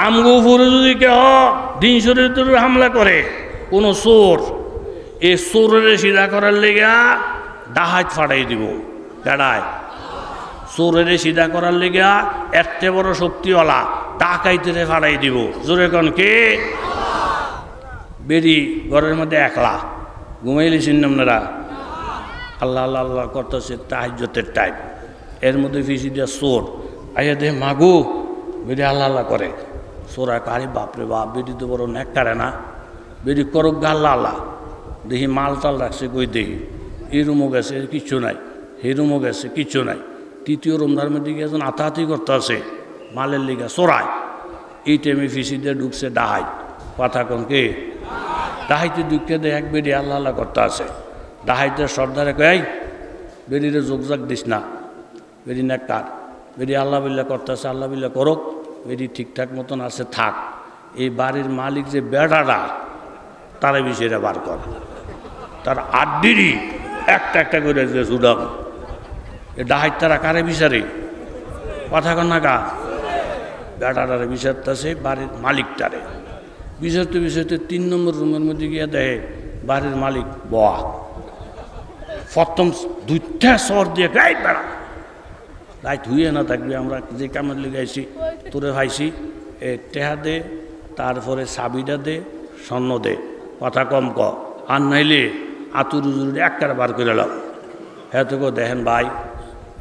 আমগো উপরে যদি কেহ দিন শরীরের হামলা করে কোনো চোর, এই চোরের সিধা করার লেগা ডাহাত ফাটাই দিব। গাড়ায় চোরের সিধা করার লেগা এত বড় শক্তিওয়ালা ডাকাইতে ফাটাই দিব। জোরে কন কে? বেরি ঘরের মধ্যে একলা ঘুমাইলেছেন আপনারা, আল্লাহ আল্লাহ আল্লাহ করতেছে তাহাজ্জুদের টাইম, এর মধ্যে ফিসি দিয়া চোর আইয়া দে মাগু, বেরি আল্লাহ আল্লাহ করে। চোরা কারি বাপরে বাপ, বেরি তো বড় নেকটারে না, বেরি করক গাল্লা আল্লাহ, দেখি মাল টাল রাখছে কই, দেখি এই রুমও গেছে কিচ্ছু নাই, সেই রুমও গেছে কিচ্ছু নাই। তৃতীয় রুমদার মধ্যে গিয়ে একজন আতাহাতি করতে আছে মালের লিগা চোরায়। এই টাইমে ফিসি দিয়ে ঢুকছে ডাহাই। কথা কন কে? ডাহাইতে ঢুকে দেয় এক বেরি আল্লাহ আল্লাহ করতে আছে। ডাহাইতে সর্দারে কয় বেরিরে যোগজাগ দিস না, বেরি নেকটার, বেরি আল্লাহ বিল্লাহ করতে আছে, আল্লাহ বিল্লাহ করক, বেরি ঠিকঠাক মতন আছে থাক। এই বাড়ির মালিক যে বেড়াটা তারা বিষয়টা বার কর, তার আড্ডিরই একটা একটা করে জুড়াম। এ ডাহাই তারা কারে বিচারে? কথা কন না কা? বেড়াটারে বিচারতেছে বাড়ির মালিকটারে। বিচারতে বিচারতে 3 নম্বর রুমের মধ্যে গিয়ে দেয় বাড়ির মালিক বয়া। প্রথম 2টা সর দিয়ে গাই বেড়া রাইট হইয়ে না থাকবে, আমরা যে কামের লেগে আইছি তোরে ভাইছি, এ টেহা দে, তারপরে চাবিটা দে, স্বর্ণ দে, কথা কম ক, আর নাইলে আতুর উজুর একবার বার করে এলাম। হ্যাঁ তো দেখেন ভাই,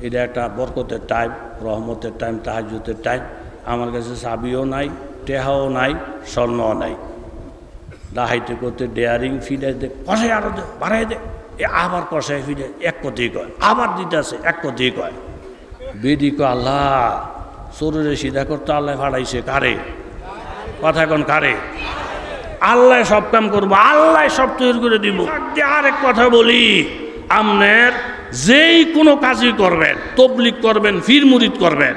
এটা একটা বরকতের টাইম, রহমতের টাইম, তাহাজ্জুদের টাইম, আমার কাছে চাবিও নাই, টেহাও নাই, স্বর্ণও নাই। ডাহাইতে করতে ডেয়ারিং ফিডাই দে, কষাই আরো দে, বাড়াই দে, এ আবার কষাই ফিডে এক কথাই কয়, আবার দিতে আছে এক কথাই কয়। বেদি কয় আল্লাহ চোরের সিধা করতে আল্লাহ ফাড়াইছে কারে? কথা কোন কারে? আল্লাহ সব কাম করবো, আল্লাহ সব তৈরি করে দিব। আরেক কথা বলি, আপনার যেই কোনো কাজই করবেন, তবলিগ করবেন, ফির মুরিদ করবেন,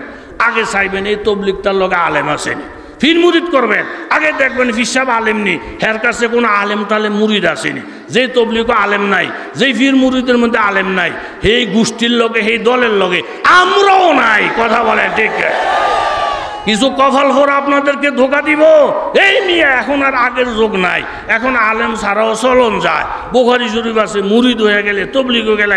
আগে চাইবেন এই তবলিগটার লগে আলেম আছেন। ফির মুরিদ করবেন, আগে দেখবেন ফিসাব আলেম নি, হের কাছে কোনো আলেম তালেম মুরিদ আসেনি। যেই তবলিগ আলেম নাই, যেই ফির মুরিদের মধ্যে আলেম নাই, সেই গোষ্ঠীর লগে, সেই দলের লগে আমরাও নাই। কথা বলেন ঠিক? কিছু কপাল ভরা আপনাদেরকে ধোকা দিব। এই মিয়া এখন আর আগের যোগ নাই, এখন আলেম ছাড়াও চলন যায়। বুখারী শরীফ আছে, মুরিদ হয়ে গেলে তবলিগ হয়ে গেলে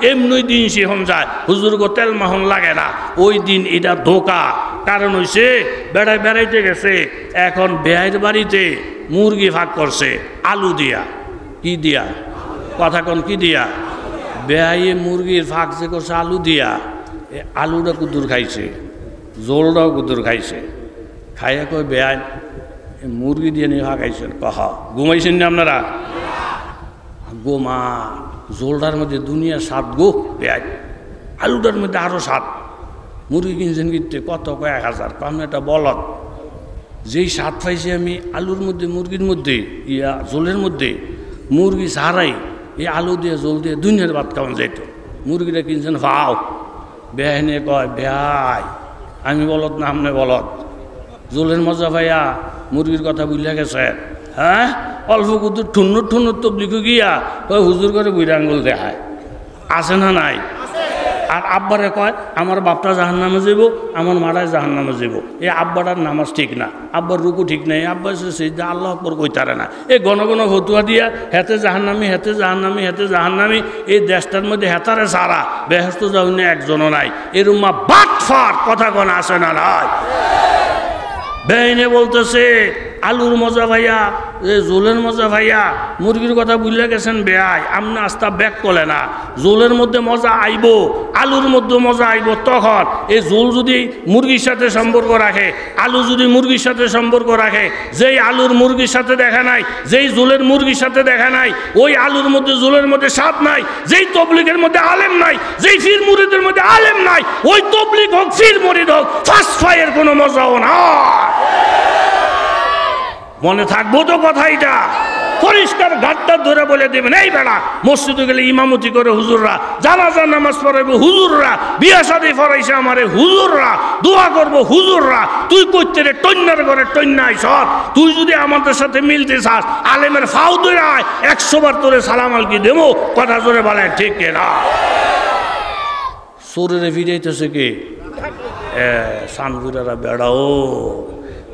এমনি দিন সেহন যায়, হুজুর গো তেল মাহন লাগে না। ওই দিন এটা ধোকা। কারণ হইছে বেড়ায় বেড়াইতে গেছে, এখন বেয়াইয়ের বাড়িতে মুরগি ভাগ করছে আলু দিয়া। কি দিয়া? কথা কন কি দিয়া? বেয়াইয়ে মুরগির ভাগ যে করছে আলু দিয়া। আলুটা কুদুর খাইছে, জোলটাও কুদুর খাইছে। খাইয়া কয় বেয়াই মুরগি দিয়ে নিয়ে খাইছেন? কহ ঘুমাইছেন না আপনারা? গোমা জোলটার মধ্যে দুনিয়া স্বাদ গো, বেয়াই আলুটার মধ্যে আরো স্বাদ। মুরগি কিনছেন কিনতে কত? কয় 1000। আমি একটা বলদ, যেই স্বাদ পাইছি আমি আলুর মধ্যে, মুরগির মধ্যে, ইয়া জোলের মধ্যে, মুরগি ছাড়াই এই আলু দিয়ে জোল দিয়ে দুনিয়ার ভাত খাওয়ান যাইতো। মুরগিটা কিনছেন ভাও। বেয়াই নিয়ে কয় বেয়াই আমি বলদ না, আমনে বলদ, জোলের মজা ভাইয়া মুরগির কথা বুঝলে গেছে। হ্যাঁ অল্প কুতুর ঠুন্নুর ঠুন্নুর তবলিগ গিয়া ওই হুজুর করে বুড়ি আঙ্গুল দেখায়, আছে না নাই? আর আব্বারে কয় আমার বাপটা জাহান নামে যাব, আমার মারায় জাহান নামে যাব। এই আব্বাটার নামাজ ঠিক না, আব্বার রুকু ঠিক নাই, আব্বা সেই আল্লাহ আকবার কইতারে না। এই ঘন ঘন ফতুয়া দিয়া হেতে জাহান্নামি, হেতে জাহান্নামি, হেতে জাহান্নামি। এই দেশটার মধ্যে হেতারে সারা বেহেস্ত যাওনি একজনও নাই। এরুম্মা বাটফার কথা কোন আছে না নাই? বেইনে বলতেছে আলুর মজা ভাইয়া, জোলের মজা ভাইয়া, মুরগির কথা বুঝলে গেছেন বেয়াই। আমনা আস্তা ব্যাক করলে না, জোলের মধ্যে মজা আইব, আলুর মধ্যে মজা আইব। তখন এই জোল যদি মুরগির সাথে সম্পর্ক রাখে, আলু যদি মুরগির সাথে সম্পর্ক রাখে, যেই আলুর মুরগির সাথে দেখা নাই, যেই জোলের মুরগির সাথে দেখা নাই, ওই আলুর মধ্যে জোলের মধ্যে স্বাদ নাই। যেই তবলিগের মধ্যে আলেম নাই, যেই ফির মুরিদের মধ্যে আলেম নাই, ওই তবলিগ হোক ফির মুরিদ হোক ফার্স্ট ফাইয়ের কোনো মজাও না। মনে থাকবো তো কথাইটা? পরিষ্কার গাড্ডা ধরে বলে দেবেন। এই বেড়া মসজিদে গেলে ইমামতি করে হুজুররা, জানাজা নামাজ পড়াইবো হুজুররা, বিয়া শাদী ফরাইছে আমারে হুজুররা, দোয়া করবো হুজুররা। তুই কইতে রে টন্যার ঘরে টন্যাই সর। তুই যদি আমাদের সাথে মিলতে চাস, আলেমের ফাউ ধরে আয়, 100 বার তোরে সালাম আলকি দেবো। কথা জোরে বলেন ঠিক না? চোরেরে ফিরাইতেছে কে? সানগুরারা বেড়াও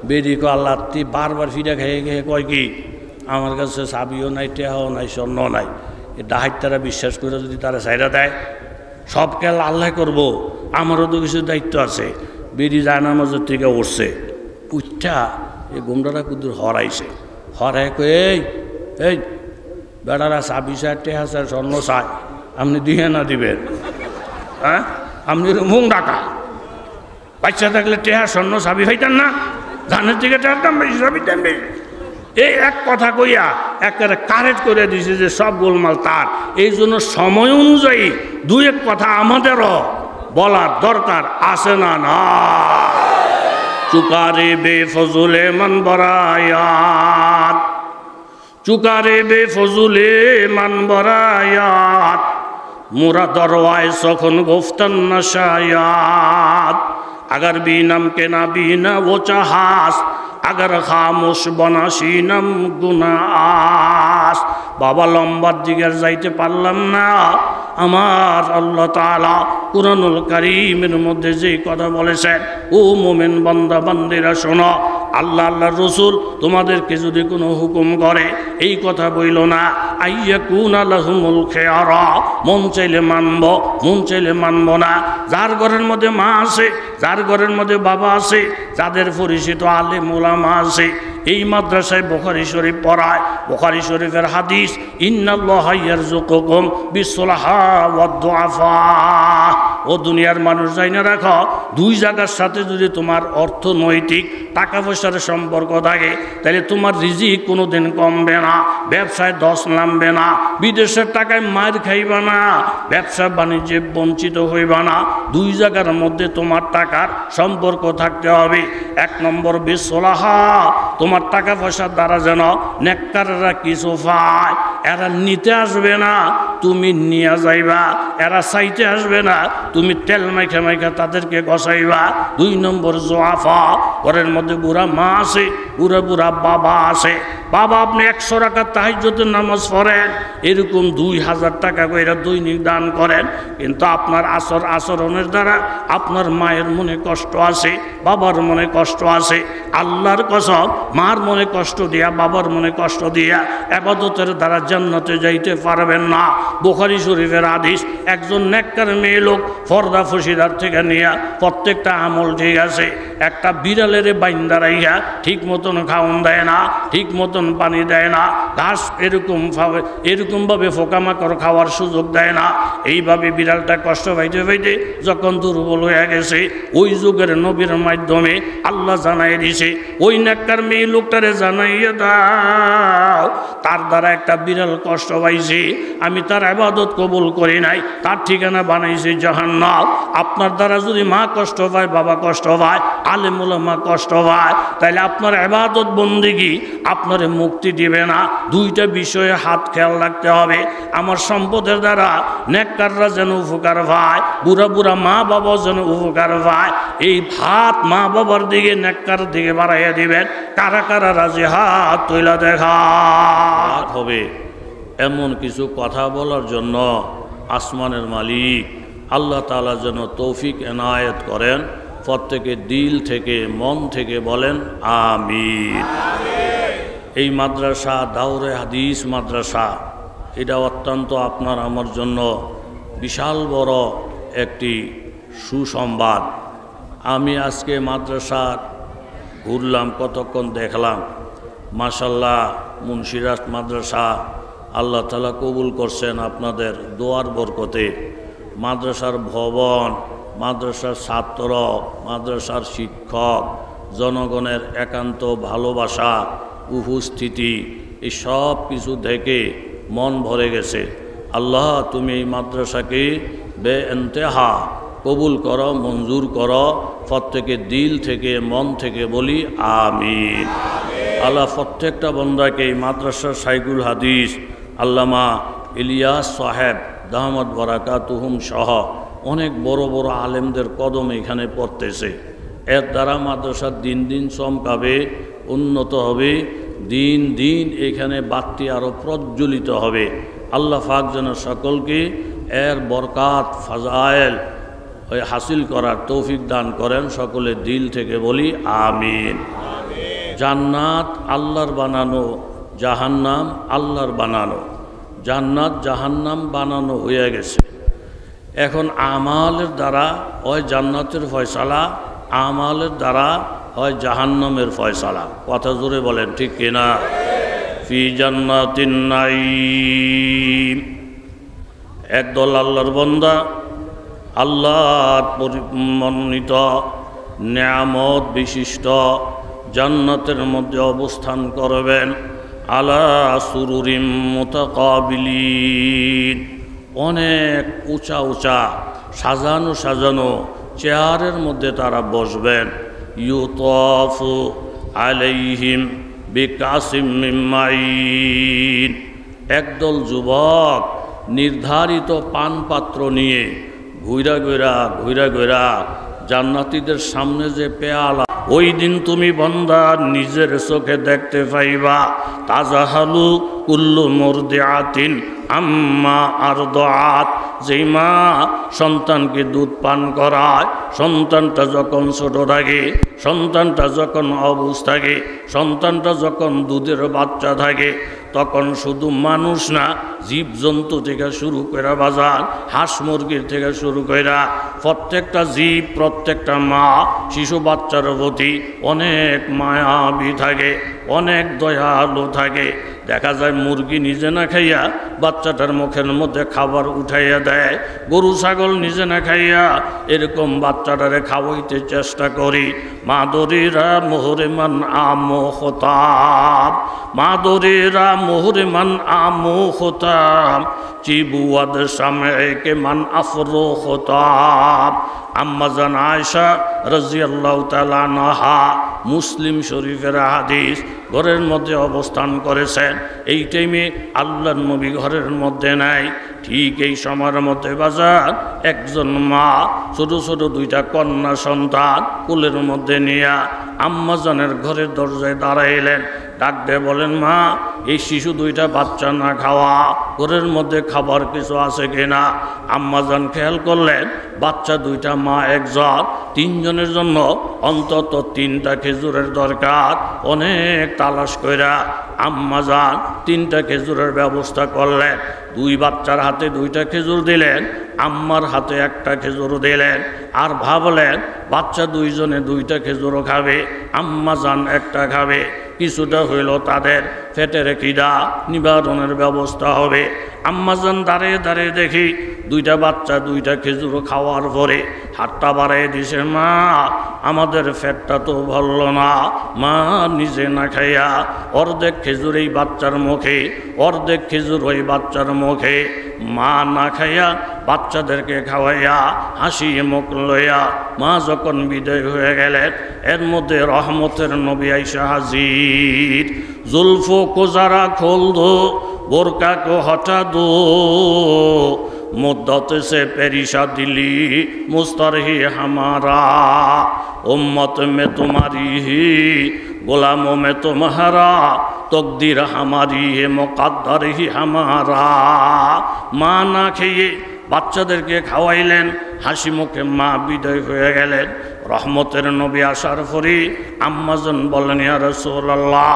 বেরি কো আল্লাহ তুই বারবার ফিরে খেয়ে খেয়ে কয় কি আমার কাছে চাবিও নাই টেহাও নাই স্বর্ণ নাই এই ডাহাত তারা বিশ্বাস করে যদি তারা সাইরা দেয় সব খেয়াল আল্লাহ করবো আমারও তো কিছু দায়িত্ব আছে বেরি যায় নামাজের থেকে উঠছে উঠা এই গুমরাটা কুদুর হরাইছে হরাই কই এই বেড়ারা চাবি চায় টেহা চায় স্বর্ণ চায় আপনি দিয়ে না দিবেন হ্যাঁ আপনি মুখ ডাকা বাচ্চা থাকলে টেহা স্বর্ণ চাবি হইতেন না ধানের থেকে টেহার দাম বেশি চাবির দাম বেশি এই এক কথা কইয়া একেবারে কারেক্ট করে দিছে যে সব গোলমাল তার এই জন্য সময় অনুযায়ী দুই এক কথা আমাদেরও বলার দরকার আছে না না চুকারে বেফজুলে মান বরায়াত চুকারে বেফজুলে মান বরায়াত মুরা দরওয়ায় সখন গুফতান নশায়াত अगर बीनम के ना बीना वो चाहास अगर खामोश बना शीनम गुनास बाबा लम्बार दिगेर जाइते पारलाम ना আমার আল্লাহ তাআলা কুরআনুল কারীমের মধ্যে যে কথা বলেছেন ও মুমিন বান্দা বান্দিরা শোনো আল্লাহ আল্লাহর রাসূল তোমাদেরকে যদি কোনো হুকুম করে এই কথা বইলো না আইয়াকুনা লাহুমুল খিয়ারা মন চাইলে মানব মন চাইলে মানব না যার ঘরের মধ্যে মা আছে যার ঘরের মধ্যে বাবা আছে যাদের পরিচিত আলেম উলামা আছে এই মাদ্রাসায় বুখারী শরীফ পড়ায় বুখারী শরীফের হাদিস ইন্নাল্লাহা ইয়ারযুকুকুম বিসলাহা ওয়াদ দুআফা ও দুনিয়ার মানুষ জানা রাখো দুই জায়গার সাথে যদি তোমার অর্থনৈতিক টাকা পয়সার সম্পর্ক থাকে তাহলে তোমার রিজিক কোনোদিন কমবে না ব্যবসায় দশ নামবে না বিদেশের টাকায় মার খাইবা না ব্যবসা বাণিজ্যে বঞ্চিত হইবা না দুই জায়গার মধ্যে তোমার টাকার সম্পর্ক থাকতে হবে এক নম্বর বিসলাহা তোমার টাকা পয়সার দ্বারা যেন নেককাররা কিছু পায় এরা নিতে আসবে না তুমি নিয়ে যাইবা এরা চাইতে আসবে না তুমি তেল মাইখা মাইখা তাদেরকে গসাইবা দুই নম্বর জোয়াফা ঘরের মধ্যে বুড়া মা আছে বুড়া বুড়া বাবা আছে বাবা আপনি 100 রাকাত তাহাজ্জুদের নামাজ পড়েন এরকম 2000 টাকা কইরা দৈনিক দান করেন কিন্তু আপনার আচরণের দ্বারা আপনার মায়ের মনে কষ্ট আছে বাবার মনে কষ্ট আছে আল্লাহর কসম মার মনে কষ্ট দিয়া বাবার মনে কষ্ট দিয়া ইবাদতের দ্বারা জান্নাতে যাইতে পারবেন না বুখারী শরীফের হাদিস একজন নেককার মেয়ে লোক পর্দা ফসিদার থেকে নিয়া প্রত্যেকটা আমল ঠিক আছে একটা বিড়ালের বাইন্দা রাইয়া ঠিক মতন খাওয়ান দেয় না ঠিক মতন পানি দেয় না ঘাস এরকমভাবে পোকামাকড় খাওয়ার সুযোগ দেয় না এইভাবে বিড়ালটা কষ্ট পাইতে পাইতে যখন দুর্বল হয়ে গেছে ওই যুগের নবীর মাধ্যমে আল্লাহ জানাই দিছে ওই নেককার মেয়ে লোকটারে জানাইয়া দাও তার দ্বারা একটা বিড়াল কষ্ট পাইছে আমি তার ইবাদত কবুল করি নাই তার ঠিকানা বানাইছে জাহান্নাম আপনার দ্বারা যদি মা কষ্ট পায় বাবা কষ্ট পায় আলেম উলামা কষ্ট পায় তাহলে আপনার ইবাদত বন্দেগী আপনারে মুক্তি দিবে না দুইটা বিষয়ে হাত খেয়াল রাখতে হবে আমার সম্পদের দ্বারা নেককাররা যেন উপকার পায় বুড়া বুড়া মা বাবা যেন উপকার পায় এই ভাত মা বাবার দিকে নেককার দিকে বাড়াইয়া দিবেন কারা কারা রাজি হাত তুইলা দেখা হবে এমন কিছু কথা বলার জন্য আসমানের মালিক আল্লাহ তাআলা যেন তৌফিক এনায়েত করেন প্রত্যেকে দিল থেকে মন থেকে বলেন আমিন এই মাদ্রাসা দাওরে হাদিস মাদ্রাসা এটা অত্যন্ত আপনার আমার জন্য বিশাল বড় একটি সুসংবাদ আমি আজকে মাদ্রাসা ঘুরলাম কতক্ষণ দেখলাম মাশাআল্লাহ মুন্সিরাত মাদ্রাসা আল্লাহ তাআলা কবুল করছেন আপনাদের দোয়ার বরকতে মাদ্রাসার ভবন মাদ্রাসার ছাত্র মাদ্রাসার শিক্ষক জনগণের একান্ত ভালোবাসা উপস্থিতি এই সব কিছু দেখে মন ভরে গেছে আল্লাহ তুমি এই মাদ্রাসাকে বেইন্তেহা কবুল করো মঞ্জুর করো প্রত্যেকে দিল থেকে মন থেকে বলি আমিন আল্লাহ প্রত্যেকটা বান্দাকে এই মাদ্রাসার শাইখুল হাদিস আল্লামা ইলিয়াস সাহেব দামাত বারাকাতুহুম সহ অনেক বড় বড় আলেমদের কদম এখানে পড়তেছে এর দ্বারা মাদ্রাসা দিন দিন চমকাবে উন্নত হবে দিন দিন এখানে বাতি আরও প্রজ্বলিত হবে আল্লাহ পাক যেন সকলকে এর বরকাত ফাজাইল হাসিল করার তৌফিক দান করেন সকলে দিল থেকে বলি আমিন জান্নাত আল্লাহর বানানো, জাহান্নাম আল্লাহর বানানো। জান্নাত জাহান্নাম বানানো হয়ে গেছে, এখন আমালের দ্বারা হয় জান্নাতের ফয়সালা, আমালের দ্বারা হয় জাহান্নামের ফয়সালা। কথা জোরে বলেন ঠিক কিনা? ফি জান্নাতিন নাঈম। একদল আল্লাহর বান্দা আল্লাহর মনোনীত নিয়ামত বিশিষ্ট জান্নাতের মধ্যে অবস্থান করবেন। আলা সুরুরিম মুতাকাবিলিন, অনেক উঁচা উঁচা সাজানো সাজানো চেয়ারের মধ্যে তারা বসবেন। ইউতাফু আলাইহিম বিকাসিম মিন মাইন, একদল যুবক নির্ধারিত পান পাত্র নিয়ে ঘুরা ঘুরা জান্নাতীদের সামনে যে পেয়ালা, ওই দিন তুমি বান্দা নিজের চোখে দেখতে পাইবা। তাজাহালু কুল্লু মুরদিআতিন আম্মা আরদাআত, যেই মা সন্তানকে দুধ পান করায়, সন্তানটা যখন ছোট থাকে, সন্তানটা যখন অবুঝ থাকে, সন্তানটা যখন দুধের বাচ্চা থাকে, তখন শুধু মানুষ না, জীবজন্তু থেকে শুরু করে বাজার হাঁস মুরগির থেকে শুরু করে প্রত্যেকটা জীব, প্রত্যেকটা মা শিশু বাচ্চার প্রতি অনেক মায়াবী থাকে, অনেক দয়ালু থাকে। দেখা যায় মুরগি নিজে না খাইয়া বাচ্চাটার মুখের মধ্যে খাবার উঠাইয়া দেয়, গরু ছাগল নিজে না খাইয়া এরকম বাচ্চাটারে খাওয়াইতে চেষ্টা করি। মাদরিরা মোহরেমান আমো হতাম, মাদরিরা মোহরেমান আমো হতাম, চিবুয়াদ সামনে মান আফরো হতাম। আম্মাজান আয়েশা রাদিয়াল্লাহু তাআলা আনহা মুসলিম শরীফের হাদিস, ঘরের মধ্যে অবস্থান করেছেন। এই টাইমে আল্লাহর নবী ঘরের মধ্যে নাই। ঠিক এই সময়ের মধ্যে বাজার একজন মা ছোট ছোট দুইটা কন্যা সন্তান কোলের মধ্যে নিয়ে আম্মাজানের ঘরের দরজায় দাঁড়াইলেন। ডাক দিয়ে বলেন, মা, এই শিশু দুইটা বাচ্চা না খাওয়া, ঘরের মধ্যে খাবার কিছু আছে কিনা? আম্মাজান খেয়াল করলেন বাচ্চা দুইটা, মা একজন, তিনজনের জন্য অন্তত 3টা খেজুরের দরকার। অনেক তালাশ কইরা আম্মাজান 3টা খেজুরের ব্যবস্থা করলেন। 2 বাচ্চার হাতে 2টা খেজুর দিলেন, আম্মার হাতে 1টা খেজুর দিলেন। আর ভাবলেন বাচ্চা দুইজনে 2টা খেজুরও খাবে, আম্মাজান 1টা খাবে। কিছুটা হইল তাদের পেটের খিদা নিবারণের ব্যবস্থা হবে। আম্মাজান দাঁড়িয়ে দাঁড়িয়ে দেখি 2টা বাচ্চা 2টা খেজুর খাওয়ার পরে হাতটা বাড়াই দিছে, মা, আমাদের পেটটা তো ভরল না। মা নিজে না খাইয়া অর্ধেক খেজুর এই বাচ্চার মুখে, অর্ধেক খেজুর ওই বাচ্চার মুখে, মা না খাইয়া বাচ্চাদেরকে খাওয়াইয়া হাসি মুখ লইয়া মা যখন বিদায় হয়ে গেলেন, এর মধ্যে রহমতের নবী আইসা হাজির। जुल्फों को जरा खोल दो, बुर्का को हटा दो, मुद्दत से पेरिशा दिली मुस्तरही हमारा, उम्मत में तुम्हारी ही गुलामों में तुम्हारा, तकदीर हमारी है मुकद्दर ही हमारा। मा ना खेये বাচ্চাদেরকে খাওয়াইলেন, হাসি মুখে মা বিদায় হয়ে গেলেন। রহমতের নবী আসার পরে আম্মাজান বলেন, ইয়া রাসূলুল্লাহ,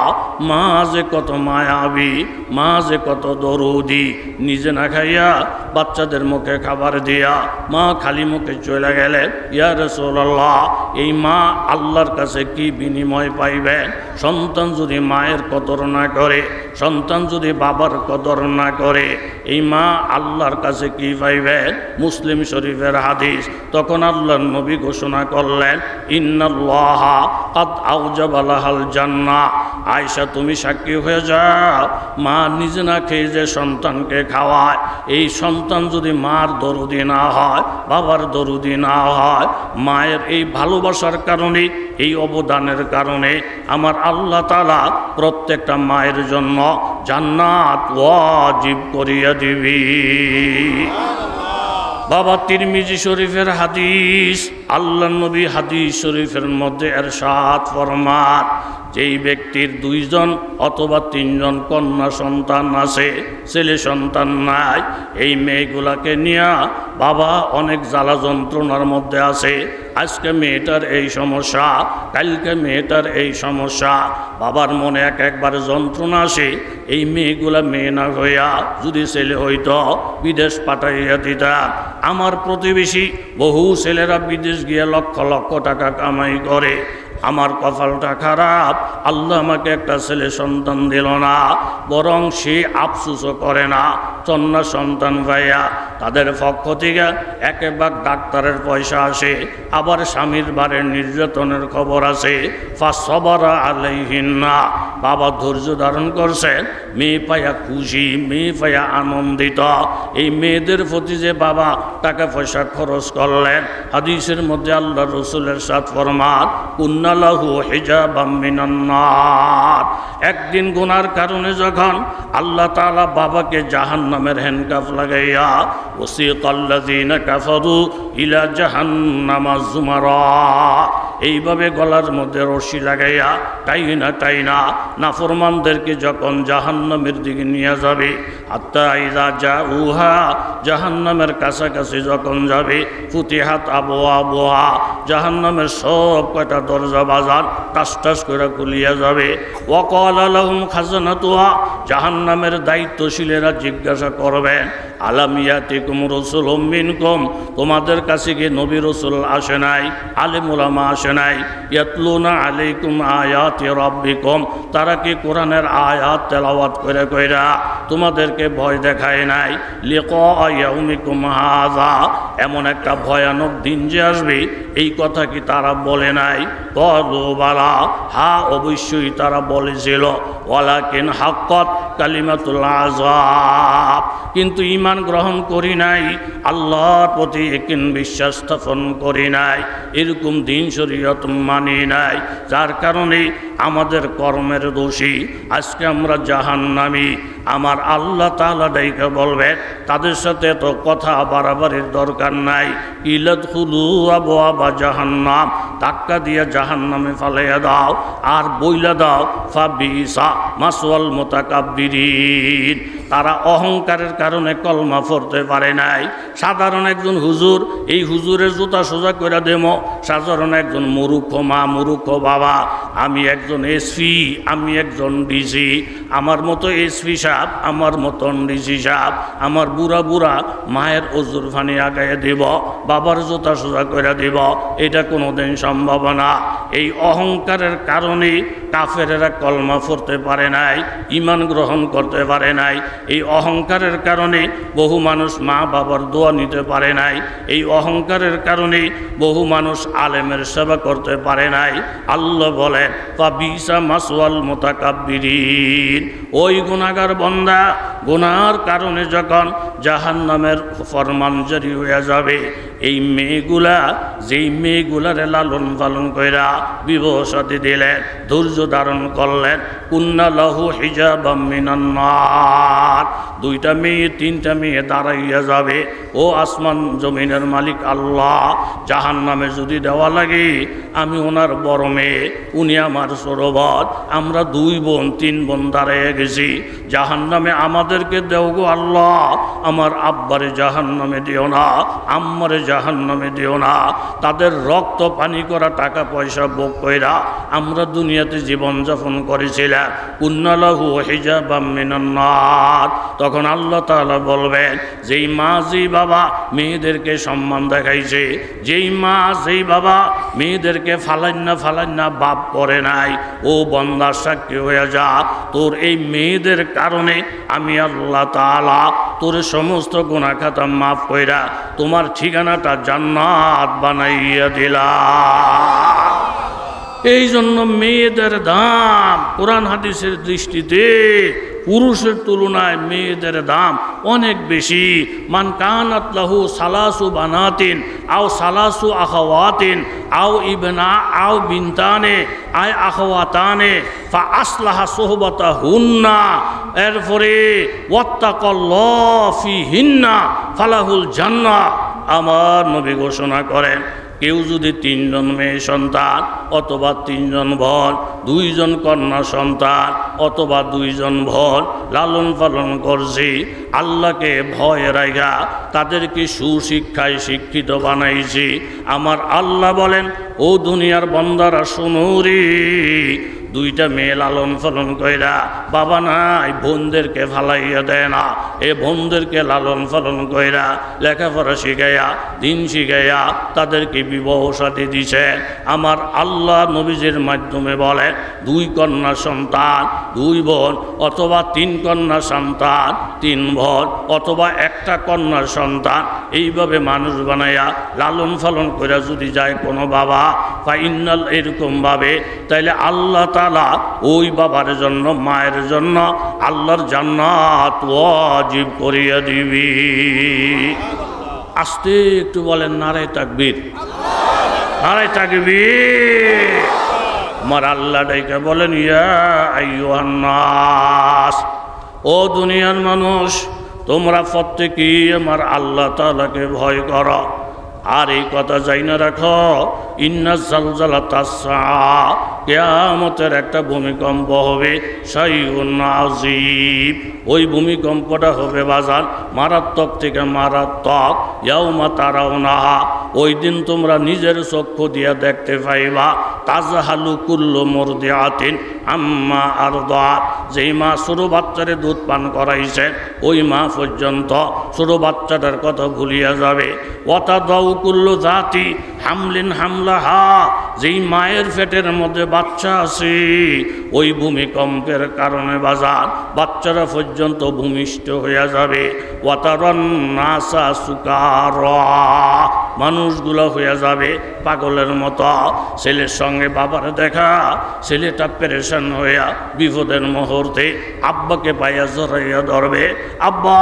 মা যে কত মায়াবী, মা যে কত দরুদি, নিজে না খাইয়া বাচ্চাদের মুখে খাবার দিয়া মা খালি মুখে চলে গেলেন। ইয়া রাসূলুল্লাহ, এই মা আল্লাহর কাছে কি বিনিময় পাইবেন? সন্তান যদি মায়ের কদর না করে, সন্তান যদি বাবার কদর না করে, এই মা আল্লাহর কাছে কি পাইবেন? মুসলিম শরীফের হাদিস। তখন আল্লাহর নবী ঘোষণা করলেন, ইন্নাল্লাহা কাদ আওজাবা লাহাল জান্নাহ। আয়েশা, তুমি সাক্ষী হয়ে যাও, মা নিজে না খেয়ে যে সন্তানকে খাওয়ায়, এই সন্তান যদি মার দরুদি না হয়, বাবার দরুদি না হয়, মায়ের এই ভালোবাসার কারণে, এই অবদানের কারণে আমার আল্লাহ তাআলা প্রত্যেকটা মায়ের জন্য জান্নাত ওয়াজিব করিয়া দিবি। বাবা তিরমিজি শরীফের হাদিস, আল্লাহ নবী হাদিস শরীফের মধ্যে ইরশাদ ফরমান, যেই ব্যক্তির 2জন অথবা 3জন কন্যা সন্তান আছে, ছেলে সন্তান নাই, এই মেয়েগুলাকে নিয়ে বাবা অনেক জ্বালা যন্ত্রণার মধ্যে আছে। আজকে মেয়েটার এই সমস্যা, কালকে মেয়েটার এই সমস্যা, বাবার মনে একবার যন্ত্রণা আসে, এই মেয়েগুলা মেয়ে না হইয়া যদি ছেলে হইতো বিদেশ পাঠাইয়া দিতাম। আমার প্রতিবেশী বহু ছেলেরা বিদেশ গিয়ে লক্ষ লক্ষ টাকা কামাই করে, আমার কপালটা খারাপ, আল্লাহ আমাকে একটা ছেলে সন্তান দিল না। বরং সে আফসোসও করে না, কন্যা সন্তান ভাইয়া তাদের পক্ষ থেকে একেবারে ডাক্তারের পয়সা আসে, আবার স্বামীর বাড়ির নির্যাতনের খবর আছে। ফাসবারা আলাইহিন্না, বাবা ধৈর্য ধারণ করছেন, মেয়ে পাইয়া খুশি, মেয়ে পাইয়া আনন্দিত। এই মেয়েদের প্রতি যে বাবা টাকা পয়সা খরচ করলেন, হাদিসের মধ্যে আল্লাহ রসুলের সাথ ফরমান কুন্নালাহু হিজাবাম মিনান নার। একদিন গুনার কারণে যখন আল্লাহ তাআলা বাবাকে জাহান্নামের হ্যান্ডকাফ লাগাইয়া ওয়াসিকাল্লাযীনা কাফারু ইলা জাহান্নামা যুমারা, এইভাবে গলার মধ্যে রশি লাগাইয়া টাইনা নাফরমানদেরকে যখন জাহান্নামের দিকে নিয়ে যাবে, হাত্তা ইযা জাউহা, জাহান্নামের কাছাকাছি যখন যাবে, ফুতিহাত আবওয়াবুহা, জাহান্নামের সব কয়টা দরজা বাজার টাস টাস করে খুলিয়া যাবে। ওয়াকালা লাহুম খাজানাতুহা, জাহান্নামের দায়িত্বশীলেরা জিজ্ঞাসা করবেন আলাম ইয়াতিকুম রাসূলুম মিনকুম, তোমাদের কাছে কি নবী রাসূল আসে নাই, আলেম উলামা আসে নাই? ইয়াতলুনা আলাইকুম আয়াতি রাব্বিকুম, তারা কি কোরআনের আয়াত তেলাওয়াত করে কইরা তোমাদেরকে ভয় দেখায় নাই? লিকা ইয়াউমিকুম হাযা, এমন একটা ভয়ানক দিন যে আসবে এই কথা কি তারা বলে নাই? ক্বালু বালা, হ্যাঁ অবশ্যই তারা বলেছিল। ওয়ালাকিন হাক্কাত কালিমাতুল আযাব, কিন্তু ঈমান গ্রহণ করি নাই, আল্লাহর প্রতি একিন বিশ্বাস স্থাপন করি নাই, এরকম দিন শরীয়ত মানি নাই, যার কারণে আমাদের কর্মের দোষী আজকে আমরা জাহান্নামী। আমার আল্লাহ তাআলা ডাইকা বলবেন তাদের সাথে তো কথা বাড়াবাড়ির দরকার নাই, ইলাদখুলু আবওয়াবা জাহান্নাম, ধাক্কা দিয়ে জাহান্নামে ফালাইয়া দাও আর বইলা দাও ফাবিসা মাসওয়াল মুতাকাব্বিরিন। তারা অহংকারের কারণে কলমা পড়তে পারে নাই। সাধারণ একজন হুজুর, এই হুজুরের জুতা সোজা করে দেব, সাধারণ একজন মূর্খ মা, মূর্খ বাবা, আমি একজন এসপি, আমি একজন ডিসি, আমার মতো এসপি সাহেব, আমার মতন ডিসি সাহেব, আমার বুড়া বুড়া মায়ের অজুর ফানি আগাইয়া দেব, বাবার জুতা সোজা করে দেব, এটা কোনোদিন সম্ভব না। এই অহংকারের কারণে কাফেরেরা কলমা পড়তে পারে নাই, ঈমান গ্রহণ করতে পারে নাই। এই অহংকারের কারণে বহু মানুষ মা বাবার দোয়া নিতে পারে নাই। এই অহংকারের কারণে বহু মানুষ আলেমের সেবা করতে পারে নাই। আল্লাহ বলেন ফাবিসা মাসওয়াল মুতাকাব্বিরিন, ওই গুনাহগার বান্দা গুনার কারণে যখন জাহান্নামের ফরমান জারি হয়ে যাবে, এই মেয়েগুলা, যেই মেয়েগুলারে লালন পালন কইরা বিবাহ শাদী দিলেন, ধৈর্য ধারণ করলেন, কুন্না লাহু হিজাবাম মিনান নার, দুইটা মেয়ে তিনটা মেয়ে দাঁড়াইয়া যাবে, ও আসমান জমিনের মালিক আল্লাহ, জাহান্নামে যদি দেওয়া লাগে আমি ওনার বড় মেয়ে, উনি আমার সরোবর, আমরা দুই বোন তিন বোন দাঁড়াইয়া গেছি, জাহান্নামে আমাদেরকে দেও গো আল্লাহ, আমার আব্বারে জাহান্নামে দিও না, আম্মারে জাহান্নামে দিও না। তাদের রক্ত পানি করা টাকা পয়সা ভোগ কইরা আমরা দুনিয়াতে জীবনযাপন করেছিলাম, কুন্না লাহু হিজাবাম মিনান নার। তখন আল্লাহ তাআলা বলবেন, যেই মা যেই বাবা মেয়েদেরকে সম্মান দেখাইছে, যেই মা যেই বাবা মেয়েদেরকে ফালান্না বাপ করে নাই, ও বান্দার সাক্ষী হয়ে যা, তোর এই মেয়েদের কারণে আমি আল্লাহ তাআলা তোর সমস্ত গুনাহ খাতা মাফ কইরা তোমার ঠিকানাটা জান্নাত বানাইয়া দিলাম। এই জন্য মেয়েদের দাম কোরআন হাদিসের দৃষ্টিতে পুরুষের তুলনায় মেয়েদের দাম অনেক বেশি। মান কানাত লাহু সালাসু বানাতিন আও সালাসু আখাওয়াতিন আও ইবনা আও বিনতানে আয় আখাওয়াতানে ফা আসলাহা সুহবাতাহুন্না, এরপরে ওয়াত্তাকাল্লাহ ফিহিন্না ফালাহুল জান্নাহ। আমার নবী ঘোষণা করেন কেউ যদি 3 জন মেয়ে সন্তান অথবা 3 জন বোন, 2 জন কন্যা সন্তান অথবা 2 জন বোন লালন পালন করছি, আল্লাহকে ভয় রাখা তাদেরকে সুশিক্ষায় শিক্ষিত বানাইছি, আমার আল্লাহ বলেন ও দুনিয়ার বান্দারা শোনো রে, 2টা মেয়ে লালন পালন কইরা বাবা নাই বোনদেরকে ফালাইয়া দেয় না, এ বোনদেরকে লালন পালন কইরা লেখাপড়া শিখাইয়া দিন শিখাইয়া তাদেরকে বিবাহ সাথী দিছে। আমার আল্লাহ নবীজির মাধ্যমে বলে 2 কন্যা সন্তান 2 বোন অথবা 3 কন্যা সন্তান 3 বোন অথবা 1টা কন্যা সন্তান, এইভাবে মানুষ বানাইয়া লালন পালন কইরা যদি যায় কোনো বাবা ফাইনাল এরকমভাবে, তাইলে আল্লাহ তাআলা ওই বাবার জন্য মায়ের জন্য আল্লাহর জান্নাত ওয়াজিব করিয়া দিবি। আস্তে একটু বলেন নারে তাকবীর, নারে তাকবীর। আমার আল্লাহ ডাইকা বলেন ইয়া আইয়ুহান নাস, ও দুনিয়ার মানুষ তোমরা প্রত্যেকেই আমার আল্লাহ তাআলাকে ভয় করো। আর এই কথা যাই না রাখো, ইন্না জালজালাতাস সাআ, কিয়ামতের একটা ভূমিকম্প হবে, শাইউন আযীম, ওই ভূমিকম্পটা হবে বাজার মারাত্মক থেকে মারাত্মক। ইয়াউমা তারাউনাহা, ওই দিন তোমরা নিজের চক্ষু দিয়া দেখতে পাইবা, তাজহালু কুল্লু মুরদিআতিন আম্মা আরদাত, যেই মা ছোট বাচ্চারে দুধ পান করাইছে ওই মা পর্যন্ত ছোট বাচ্চাটার কথা ভুলিয়া যাবে। ওয়াতাদাউ কুল্লু জাতি হামলিন হামলাহা, যেই মায়ের পেটের মধ্যে বাচ্চা আছে ওই ভূমিকম্পের কারণে বাজার বাচ্চারা পর্যন্ত ভূমিষ্ঠ হইয়া যাবে। ওয়াতারান নাসা সুকারা, মানুষগুলো হইয়া যাবে পাগলের মতো। ছেলের সঙ্গে বাবার দেখা, ছেলেটা পেরেশান হইয়া বিপদের মুহূর্তে আব্বাকে পাইয়া জড়াইয়া ধরবে, আব্বা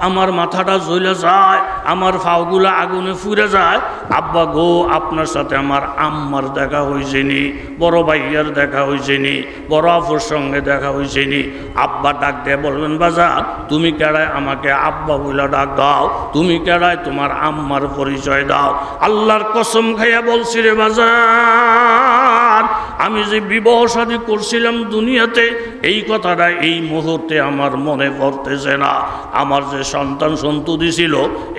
আমার মাথাটা জ্বলে যায়, আমার ফাউগুলা আগুনে ফুরে যায়, আব্বা গো আপনার সাথে আমার আম্মার দেখা হয়েছেনি, বড় ভাইয়ার দেখা হয়েছেনি, বড় আপুর সঙ্গে দেখা হয়েছেনি। আব্বা ডাক দিয়ে বলবেন বাজার তুমি কেড়ায় আমাকে আব্বা বইলা ডাক দাও, তুমি কেড়ায় তোমার আম্মার পরিচয় দাও। আল্লাহর কসম খাইয়া বলছি রে বাজার, আমি যে বিবাহ শাদী করছিলাম দুনিয়াতে এই কথাটা এই মুহূর্তে আমার মনে পড়তেছে না। আমার যে সন্তান সন্ততি ছিল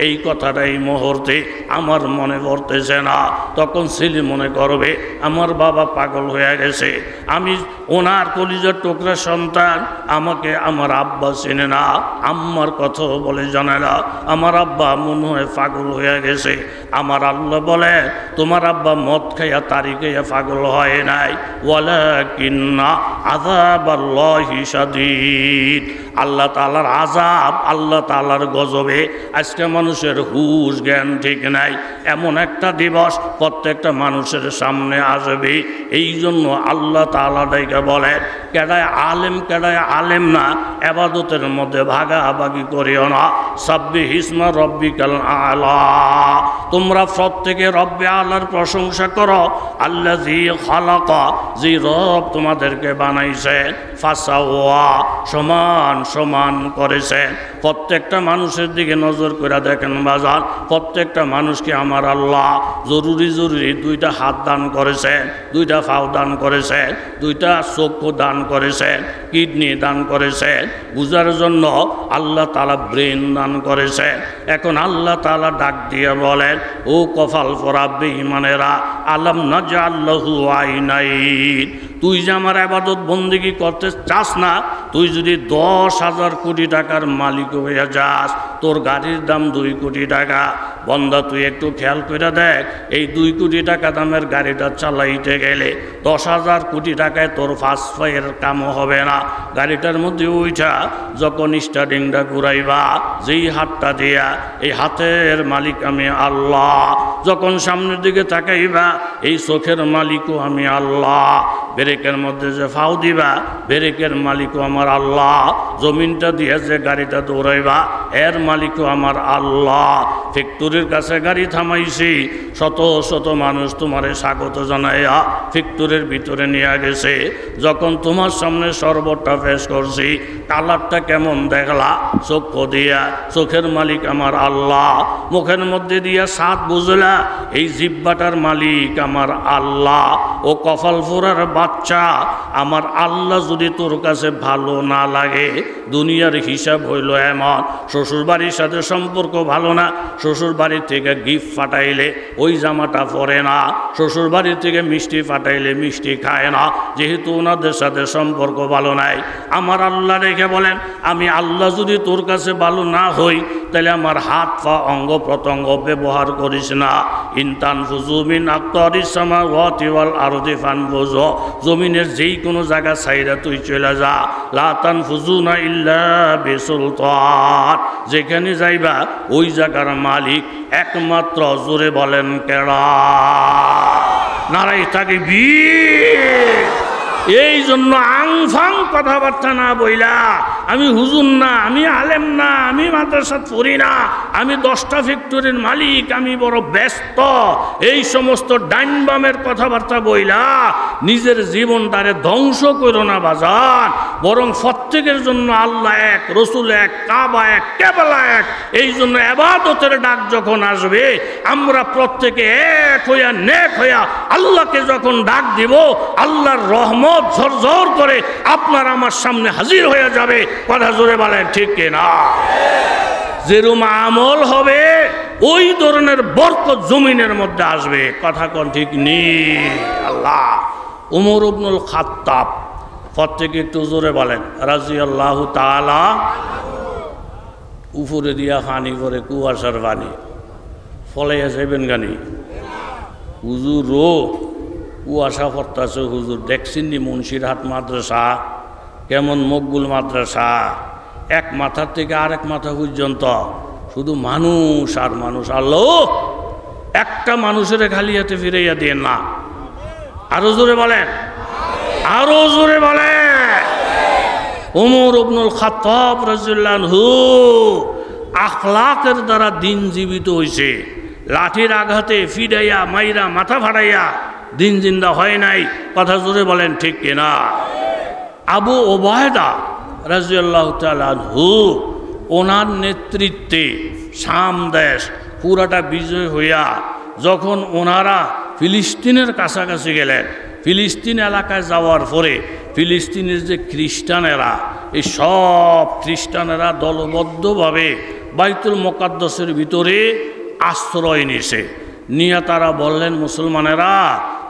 এই কথাটা এই মুহূর্তে আমার মনে পড়তেছে না। তখন ছেলে মনে করবে আমার বাবা পাগল হয়ে গেছে, আমি ওনার কলিজার টুকরা সন্তান, আমাকে আমার আব্বা চেনে না, আম্মার কথা বলে জানে না, আমার আব্বা মনে হয় পাগল হয়ে গেছে। আমার আল্লাহ বলে তোমার আব্বা মদ খাইয়া তারি খাইয়া পাগল হয় নাই, ওয়ালাকিন্না আযাবাল্লাহি শাদীদ, আল্লাহ তাআলার আযাব, আল্লাহ তাআলার গজবে আজকে মানুষের হুঁশ জ্ঞান ঠিক নাই। এমন একটা দিবস প্রত্যেকটা মানুষের সামনে আসবে। এই জন্য আল্লাহ তাআলা ডাইকা বলে কেডায় আলেম কেডায় আলেম না, ইবাদতের মধ্যে ভাগাভাগি করিও না। সাব্বিহ ইসমা রব্বিকাল আলা, তোমরা প্রত্যেকে রব্বে আলার প্রশংসা করো। আল্লাযী খালাকা, যে রব তোমাদেরকে বানাইছেন, ফাসাওয়া, সমান সমান করেছেন। প্রত্যেকটা মানুষের দিকে নজর করে দেখেন বাজার, প্রত্যেকটা মানুষকে আমার আল্লাহ জরুরি জরুরি 2টা হাত দান করেছেন, 2টা পাও দান করেছেন, 2টা চক্ষু দান করেছেন, কিডনি দান করেছেন, বুঝার জন্য আল্লাহ তাআলা ব্রেন দান করেছেন। এখন আল্লাহ তাআলা ডাক দিয়ে বলেন ও কপাল পরা বেঈমানেরা, আলাম নাজআল লাহু আইনাইন, তুই যে আমার ইবাদত বন্দেগী করতে চাস না, তুই যদি 10,000 কোটি টাকার মালিক হইয়া যাস, তোর গাড়ির দাম 2 কোটি টাকা, বন্দা তুই একটু খেয়াল করে দেখ, এই 2 কোটি টাকা দামের গাড়িটা চালাইতে গেলে 10,000 কোটি টাকায় তোর ফার্স্ট পায়ের কামও হবে না। গাড়িটার মধ্যে উইঠা যখন স্টার্টিংটা ঘুরাইবা, যেই হাতটা দিয়া এই হাতের মালিক আমি আল্লাহ, যখন সামনের দিকে তাকাইবা এই চোখের মালিকও আমি আল্লাহ, ব্রেকের মধ্যে যে ফাউ দিবা ব্রেকের মালিকও আমার আল্লাহ, জমিনটা দিয়ে যে গাড়িটা দৌড়াইবা এর মালিকও আমার আল্লাহ। ফ্যাক্টরির কাছে গাড়ি থামাইছি, শত শত মানুষ তোমারে স্বাগত জানাইয়া ফ্যাক্টরির ভিতরে নিয়ে গেছে। যখন তোমার সামনে শরবতটা পেশ করছি, কালারটা কেমন দেখলা চক্ষু দিয়া, চোখের মালিক আমার আল্লাহ। মুখের মধ্যে দিয়া স্বাদ বুঝলা, এই জিহ্বাটার মালিক আমার আল্লাহ। ও কপাল ফোড়ার বাচ্চা, আমার আল্লাহ যদি তোর কাছে ভালো না লাগে, দুনিয়ার হিসাব হইল এমন, শ্বশুর বাড়ির সাথে সম্পর্ক ভালো না, শ্বশুর বাড়ির থেকে গিফট ফাটাইলে ওই জামাটা পরে না, শ্বশুর বাড়ির থেকে মিষ্টি ফাটাইলে মিষ্টি খায় না, যেহেতু ওনাদের সাথে সম্পর্ক ভালো নাই। আমার আল্লাহ রেখে বলেন, আমি আল্লাহ যদি তোর কাছে ভালো না হই, তাহলে আমার হাত পা অঙ্গ প্রত্যঙ্গ ব্যবহার করিস না। ইনতান ফুজুমিন আক্তারিসামা ওয়াতিওয়াল আরদি ফানফুজ, জমিনের যেই কোনো জায়গা ছাইরা তুই চলে যা। লাতান ফুজুনা ইল্লা বিসুলতান, যেখানে যাইবা ওই জায়গার মালিক একমাত্র। জোরে বলেন কেডা? নারাই তাকবীর। এই জন্য আংফাং কথাবার্তা না বইলা, আমি হুজুর না, আমি আলেম না, আমি মাদ্রাসাত পড়ি না, আমি 10টা ফ্যাক্টরির মালিক, আমি বড় ব্যস্ত, এই সমস্ত ডাইন বামের কথাবার্তা বইলা নিজের জীবনটারে ধ্বংস করো না বাজান। বরং প্রত্যেকের জন্য আল্লাহ এক, রসুল এক, কাবা এক, কেবলা এক। এই জন্য ইবাদতের ডাক যখন আসবে, আমরা প্রত্যেকে এক হইয়া নেক হইয়া আল্লাহকে যখন ডাক দিব, আল্লাহর রহমত ঝরঝর করে আপনার আমার সামনে হাজির হয়ে যাবে। কথা জোরে বলেন ঠিক কিনা? যেরকম আমল হবে ওই ধরনের বরকত জমিনের মধ্যে আসবে। কথা কোন ঠিক নেই? আল্লাহ। উমর ইবনুল খাত্তাব, প্রত্যেকে একটু জোরে বলেন রাদিয়াল্লাহু তাআলা। উপরে দিয়া পানি করে কুয়াশার পানি ফলাইয়া যাইবেন গানি হুজুর রো কুয়াশা পড়তেছে। হুজুর দেখছেন নি মুন্সিরহাট মাদ্রাসা কেমন মকবুল মাদ্রাসা, এক মাথার থেকে আরেক মাথা পর্যন্ত শুধু মানুষ আর মানুষ। আল্লাহ, একটা মানুষের খালি হাতে ফিরাইয়া দিয়ে না। আরো জোরে বলেন, আরো জোরে বলেন। ওমর ইবনুল খাত্তাব রাদিয়াল্লাহু আনহু আখলাকের দ্বারা দিন জীবিত হয়েছে। লাঠির আঘাতে ফিরাইয়া মাইরা মাথা ফাড়াইয়া দিন জিন্দা হয় নাই। কথা জোরে বলেন ঠিক কিনা? আবু ওবায়দা রাদিয়াল্লাহু তাআলা আনহু, ওনার নেতৃত্বে শাম দেশ পুরাটা বিজয় হইয়া যখন ওনারা ফিলিস্তিনের কাছাকাছি গেলেন, ফিলিস্তিন এলাকায় যাওয়ার পরে ফিলিস্তিনের যে খ্রিস্টানেরা, এই সব খ্রিস্টানেরা দলবদ্ধভাবে বাইতুল মুকাদ্দাসের ভিতরে আশ্রয় নিছে। নিয়ে তারা বললেন, মুসলমানেরা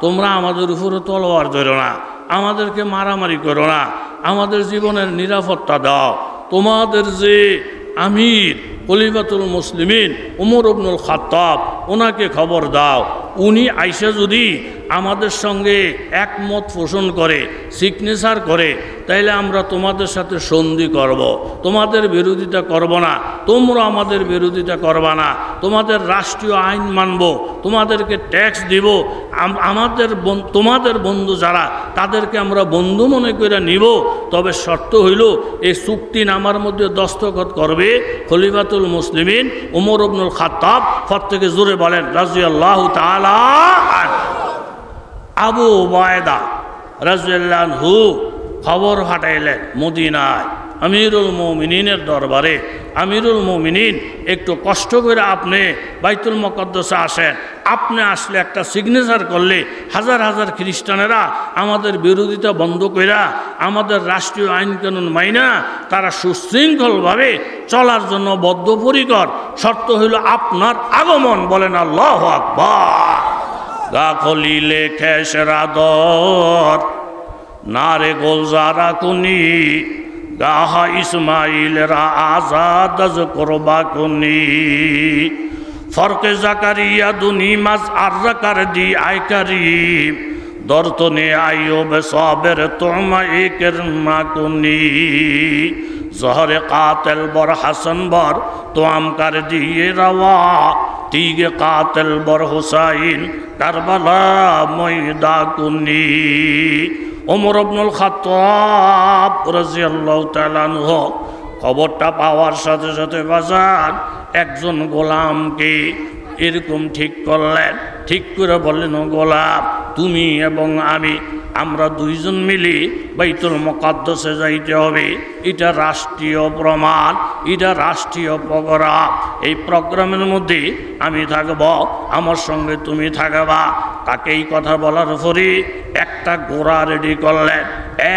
তোমরা আমাদের উপরে তলোয়ার ধরো না, আমাদেরকে মারামারি করো না, আমাদের জীবনের নিরাপত্তা দাও। তোমাদের যে আমির খলিফাতুল মুসলিমিন উমর ইবনুল খাত্তাব, ওনাকে খবর দাও, উনি আইসা যদি আমাদের সঙ্গে একমত পোষণ করে, সিগনেচার করে, তাইলে আমরা তোমাদের সাথে সন্ধি করব, তোমাদের বিরোধিতা করব না, তোমরা আমাদের বিরোধিতা করবা না, তোমাদের রাষ্ট্রীয় আইন মানব, তোমাদেরকে ট্যাক্স দিব, তোমাদের বন্ধু যারা তাদেরকে আমরা বন্ধু মনে করে নিব। তবে শর্ত হইল এই চুক্তিনামার মধ্যে দস্তখত করবে খলিফাতুল মুসলিমিন উমর ইবনুল খাত্তাব। প্রত্যেকে জোরে বলেন রাদিয়াল্লাহু তাআলা। আবু ওবায়দা রাদিয়াল্লাহু আনহু খবর পাঠাইলেন মদিনায় আমিরুল মুমিনিনের দরবারে, আমিরুল মুমিনিন একটু কষ্ট করে আপনি বাইতুল মুকাদ্দাসে আসেন, আপনি আসলে একটা সিগনেচার করলে হাজার হাজার খ্রিস্টানেরা আমাদের বিরোধিতা বন্ধ কইরা আমাদের রাষ্ট্রীয় আইন কানুন মাইনা তারা সুশৃঙ্খলভাবে চলার জন্য বদ্ধপরিকর। শর্ত হইল আপনার আগমন। বলেন আল্লাহু আকবার। গা খলিলে খেসরা দর নারে গোলজারা কুনি গাহা ইসমাইলরা আজাদ করবা কুনি ফরকে জাকারিয়া দুনি মাজ আরকার দি আইকারি দরতনে আইয়ুব সাবের তুমা একের মাকুনি জহরে কাতিল বর হাসান বর তোয়াম কার দিয়ে রওয়া তিগে কাতিল বর হুসাইন কারবালা ময়দা কুনি ওমর ইবনুল খাত্তাব রাদিয়াল্লাহু তাআলা আনহু খবরটা পাওয়ার সাথে সাথে বাজার একজন গোলামকে এরকম ঠিক করলেন, ঠিক করে বললেন, ও গোলাম, তুমি এবং আমরা দুইজন মিলে বাইতুল মুকাদ্দাসে যাইতে হবে। এটা রাষ্ট্রীয় প্রমাণ, এটা রাষ্ট্রীয় প্রোগ্রাম। এই প্রোগ্রামের মধ্যে আমি থাকব, আমার সঙ্গে তুমি থাকবা। তাকে এই কথা বলার পরে একটা ঘোড়া রেডি করলেন।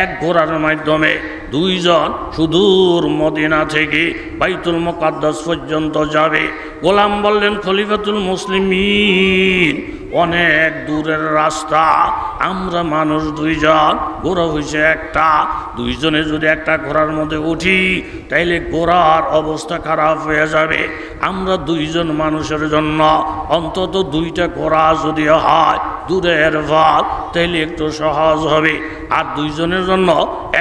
এক ঘোড়ার মাধ্যমে দুইজন সুদূর মদিনা থেকে বাইতুল মুকাদ্দাস পর্যন্ত যাবে। গোলাম বললেন, খলিফাতুল মুসলিমিন, অনেক দূরের রাস্তা, আমরা মানুষ দুইজন, ঘোড়া হয়েছে একটা, দুইজনে যদি একটা ঘোড়ার মধ্যে উঠি তাইলে ঘোড়ার অবস্থা খারাপ হয়ে যাবে। আমরা দুইজন মানুষের জন্য অন্তত দুইটা ঘোড়া যদি হয় দূরের পথ তাইলে একটু সহজ হবে, আর দুইজনের জন্য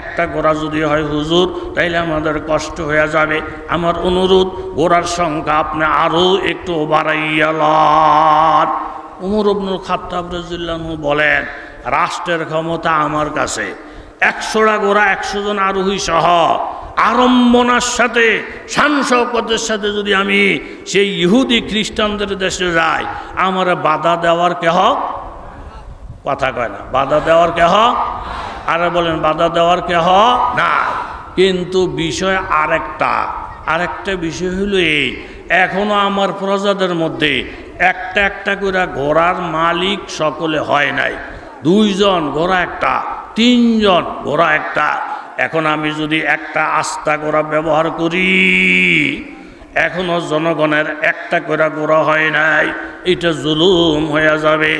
একটা ঘোড়া যদি হয় হুজুর তাইলে আমাদের কষ্ট হয়ে যাবে। আমার অনুরোধ, ঘোড়ার সংখ্যা আপনি আরও একটু বাড়াইয়া লন। ওমর ইবনুল খাত্তাব রাদিয়াল্লাহু আনহু বলেন, রাষ্ট্রের ক্ষমতা আমার কাছে, 100টা ঘোড়া 100 জন আরোহী সহ আড়ম্বনার সাথে শান শওকতের সাথে যদি আমি সেই ইহুদি খ্রিস্টানদের দেশে যাই, আমার বাধা দেওয়ার কেহ, কথা কয় না, বাধা দেওয়ার কেহ, আর বলেন বাধা দেওয়ার কেহ না। কিন্তু বিষয় আরেকটা বিষয় হলো এই, এখনো আমার প্রজাদের মধ্যে একটা একটা করে ঘোড়ার মালিক সকলে হয় নাই। 2 জন ঘোড়া একটা, 3 জন ঘোড়া একটা। এখন আমি যদি একটা আস্তা ঘোড়া ব্যবহার করি, এখনো জনগণের একটা করে ঘোড়া হয় নাই, এটা জুলুম হয়ে যাবে,